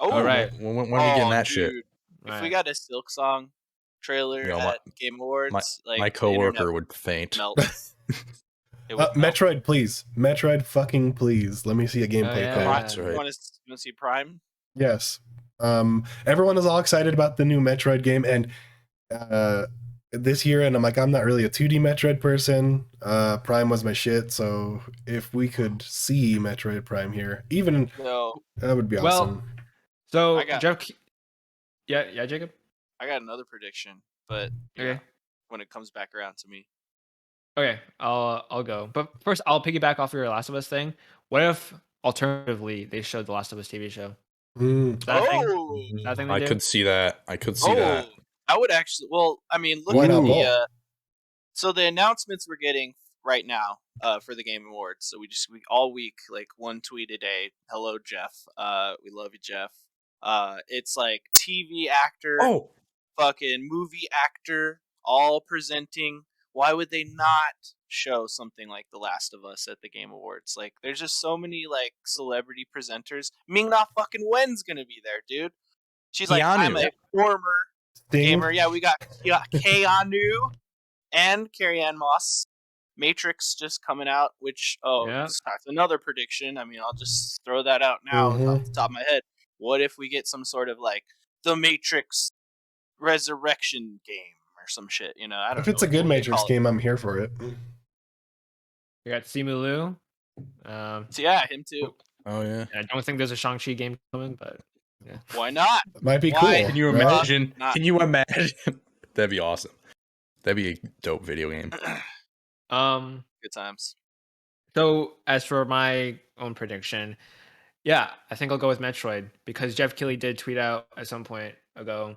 Oh, all right. When are we getting that shit? If we got a Silk Song trailer at Game Awards, my coworker would faint. Metroid, please. Metroid, fucking please. Let me see a gameplay clip. That's right. You want to see Prime? Yes. Everyone is all excited about the new Metroid game, and this year, and I'm like, I'm not really a 2D Metroid person. Prime was my shit, so if we could see Metroid Prime here, that would be awesome. So Jeff, yeah, Jacob. I got another prediction, but when it comes back around to me. Okay, I'll go. But first, I'll piggyback off your Last of Us thing. What if alternatively they showed the Last of Us TV show? Is that a thing? Is that a thing they do? Could see that. I could see that. I would actually. Well, I mean, look Why at not the. So the announcements we're getting right now for the Game Awards. So we all week, like one tweet a day. Hello, Jeff. We love you, Jeff. It's like TV actor, fucking movie actor, all presenting. Why would they not show something like The Last of Us at the Game Awards? Like, there's just so many like celebrity presenters. Ming-Na fucking Wen's gonna be there, dude. She's like, I'm a former gamer. Yeah, we got Keanu and Carrie-Anne Moss. Matrix just coming out, which that's another prediction. I mean, I'll just throw that out now off the top of my head. What if we get some sort of like the Matrix Resurrection game or some shit? I don't know. If it's a good Matrix game, I'm here for it. We got Simu Liu. So yeah, him too. Oh yeah. I don't think there's a Shang-Chi game coming, but yeah. Why not? Might be cool. Can you imagine? Can you imagine? That'd be awesome. That'd be a dope video game. Good times. So as for my own prediction, Yeah, I think I'll go with Metroid because Jeff Keighley did tweet out at some point ago.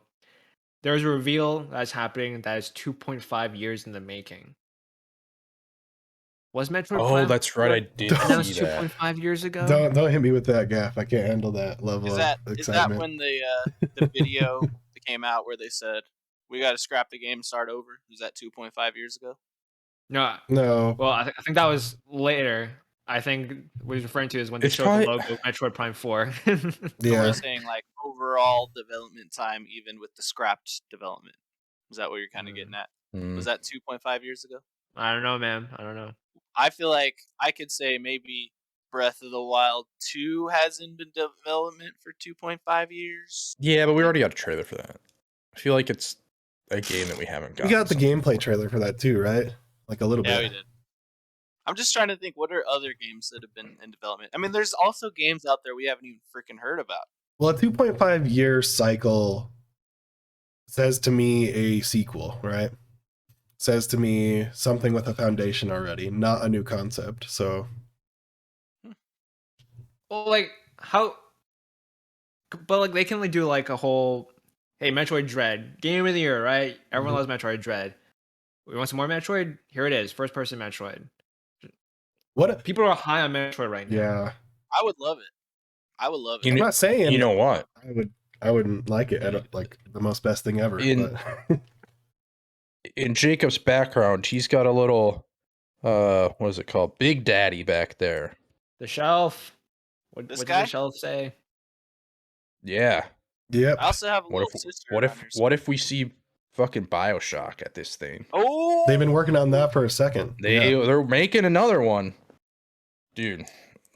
There's a reveal that's happening that is 2.5 years in the making. Was Metroid Oh, Prime that's right. I did see announced that. 2.5 years ago? Don't hit me with that, Gaff. I can't handle that level Is of that excitement. when the video that came out where they said we got to scrap the game and start over? Was that 2.5 years ago? No. No. Well, I think that was later. I think what he's referring to is when they It's showed probably- the logo of Metroid Prime 4. So Yeah. we're saying like overall development time, even with the scrapped development. Is that what you're kind of getting at? Mm. Was that 2.5 years ago? I don't know, man. I don't know. I feel like I could say maybe Breath of the Wild 2 hasn't been development for 2.5 years. Yeah, but we already got a trailer for that. I feel like it's a game that we haven't We got. got the gameplay trailer for that too, right? Like a little Yeah, bit. we did. I'm just trying to think, what are other games that have been in development? I mean, there's also games out there we haven't even freaking heard about. Well, a 2.5 year cycle says to me a sequel, right? Says to me something with a foundation already, not a new concept. So Well, like how? But like they can like do like a whole, hey, Metroid Dread game of the year, right? Everyone loves Metroid Dread. We want some more Metroid. Here it is, first person Metroid. what? People are high on Metroid right now. Yeah, I would love it. I would love it. I'm not saying You know what? I wouldn't like it at like the most best thing ever. But In Jacob's background, he's got a little, what is it called? Big Daddy back there. The shelf. What This does guy? the shelf say? Yeah. yep. I also have a What little if? sister. What around if? here, What if we see fucking BioShock at this thing? Oh, They've been working on that for a second. They're making another one, dude.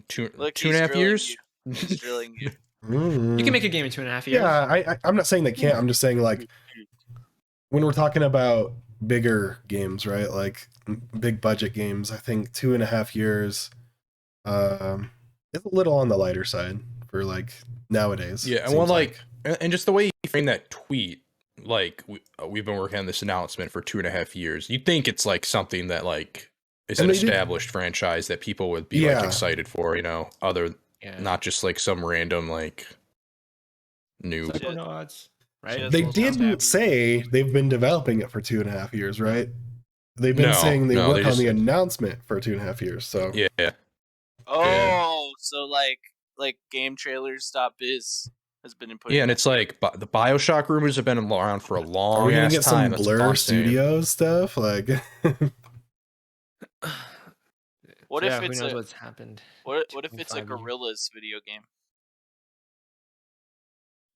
Two Look, and a half years. He's drilling you. You can make a game in 2.5 years. Yeah, I'm not saying they can't. I'm just saying like when we're talking about bigger games, right? Like big budget games, I think 2.5 years is a little on the lighter side for like nowadays. Yeah, it and one seems like, and just the way he framed that tweet, like we've been working on this announcement for 2.5 years. You'd think it's like something that like is And an they did- established franchise that people would be Yeah. like excited for, you know, other Yeah. not just like some random like new. Psychonauts, right? Shit. they Little didn't taboo. say they've been developing it for 2.5 years, right? They've been No, saying they no, work they on just- the announcement for 2.5 years. So Yeah, Oh, so like GameTrailers.biz has been inputting. yeah, and that it's like the BioShock rumors have been around for a are long we gonna ass get some time. That's all Blur I'm saying. Studios stuff? Like What Yeah, if who it's knows a what's happened? what if it's a 2.5 years. Gorillas video game?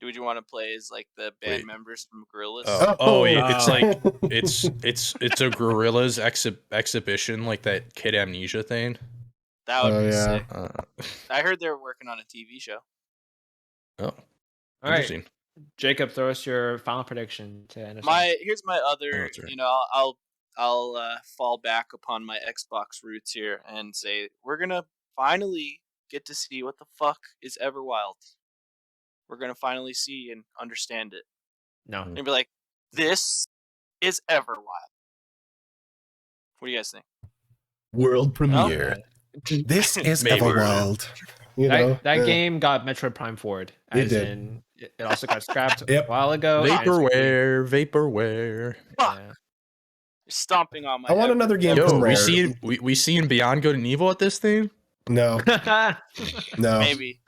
Would you want to play as like the band Wait. members from Gorillas? Oh, yeah, it's Oh. like it's a gorillas exhibition, like that Kid Amnesia thing. That would Oh, be yeah. sick. Uh, I heard they're working on a TV show. oh, All right, interesting. Jacob, throw us your final prediction to end us off. Here's my other. that's right. You know, I'll fall back upon my Xbox roots here and say we're gonna finally get to see what the fuck is Everwild. We're gonna finally see and understand it. No. And be like, this is Everwild. What do you guys think? world premiere. Okay. This is Maybe. Everwild. You know, That game got Metroid Prime forward. It As did. in, it also got scrapped Yep. a while ago. and it's Vaporware, vaporware. Fuck. Yeah. You're stomping on my. I want Ever- another game Yo, from we Rare. seen Beyond Good and Evil at this thing. No, no, Maybe.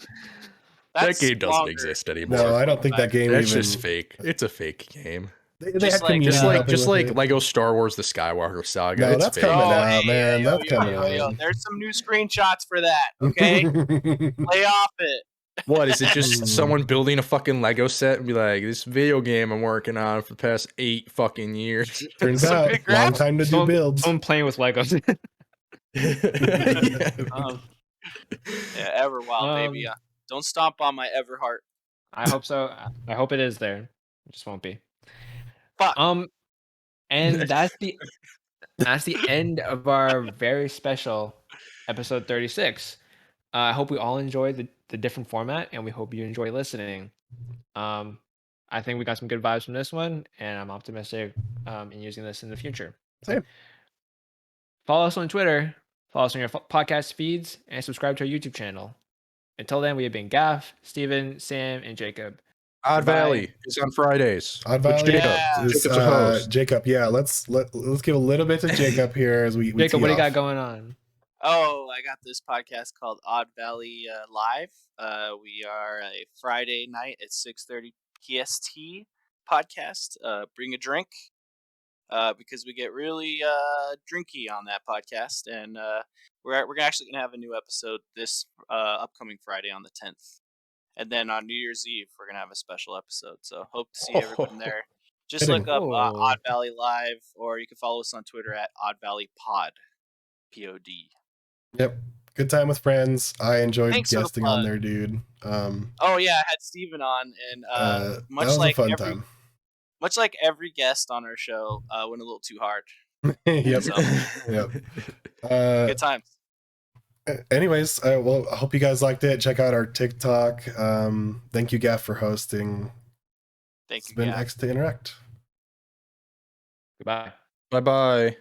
That game doesn't longer. exist anymore. no. I don't think that game That's even. just fake. It's a fake game. They Just had like- community Just helping Just with like it. Lego Star Wars: The Skywalker Saga. No, it's that's fake. coming Oh, out, hey, man. yo, That's yo, coming yo, yo. out. There's some new screenshots for that. Okay, lay off it. What is it? Just someone building a fucking Lego set and be like, "This video game I'm working on for the past 8 fucking years." Turns Some out, big long graphics. time to do builds. Someone playing with Legos. Yeah. um, Yeah, Everwild, baby. Don't stomp on my Everheart. I hope so. I hope it is there. It just won't be. Fuck. And that's the end of our very special episode 36. I hope we all enjoyed the different format, and we hope you enjoy listening. I think we got some good vibes from this one, and I'm optimistic in using this in the future. Same. Follow us on Twitter, follow us on your podcast feeds, and subscribe to our YouTube channel. Until then, we have been Gaff, Steven, Sam, and Jacob. Odd Goodbye. Valley is on Fridays. Odd With Valley Jacob. Yeah. is Jacob's a host. Jacob. Yeah, let's give a little bit to Jacob here as we Jacob, tee what do you got off. going on? Oh, I got this podcast called Odd Valley Live. We are a Friday night at 6:30 PST podcast. Bring a drink because we get really drinky on that podcast, and we're actually gonna have a new episode this upcoming Friday on the 10th, and then on New Year's Eve we're gonna have a special episode. So hope to see everyone there. Just Fitting. look up Cool. Odd Valley Live, or you can follow us on Twitter at Odd Valley Pod. POD. Yep. Good time with friends. I enjoyed Thanks for the guesting on plug. there, dude. Oh yeah, I had Steven on, and that much was like a fun every time. much like every guest on our show, went a little too hard. Yep. So, Yep. good times. Anyways, well, I hope you guys liked it. Check out our TikTok. Thank you, Gaff, for hosting. Thank It's you, been Gaff. X to Interact. Goodbye. Bye-bye.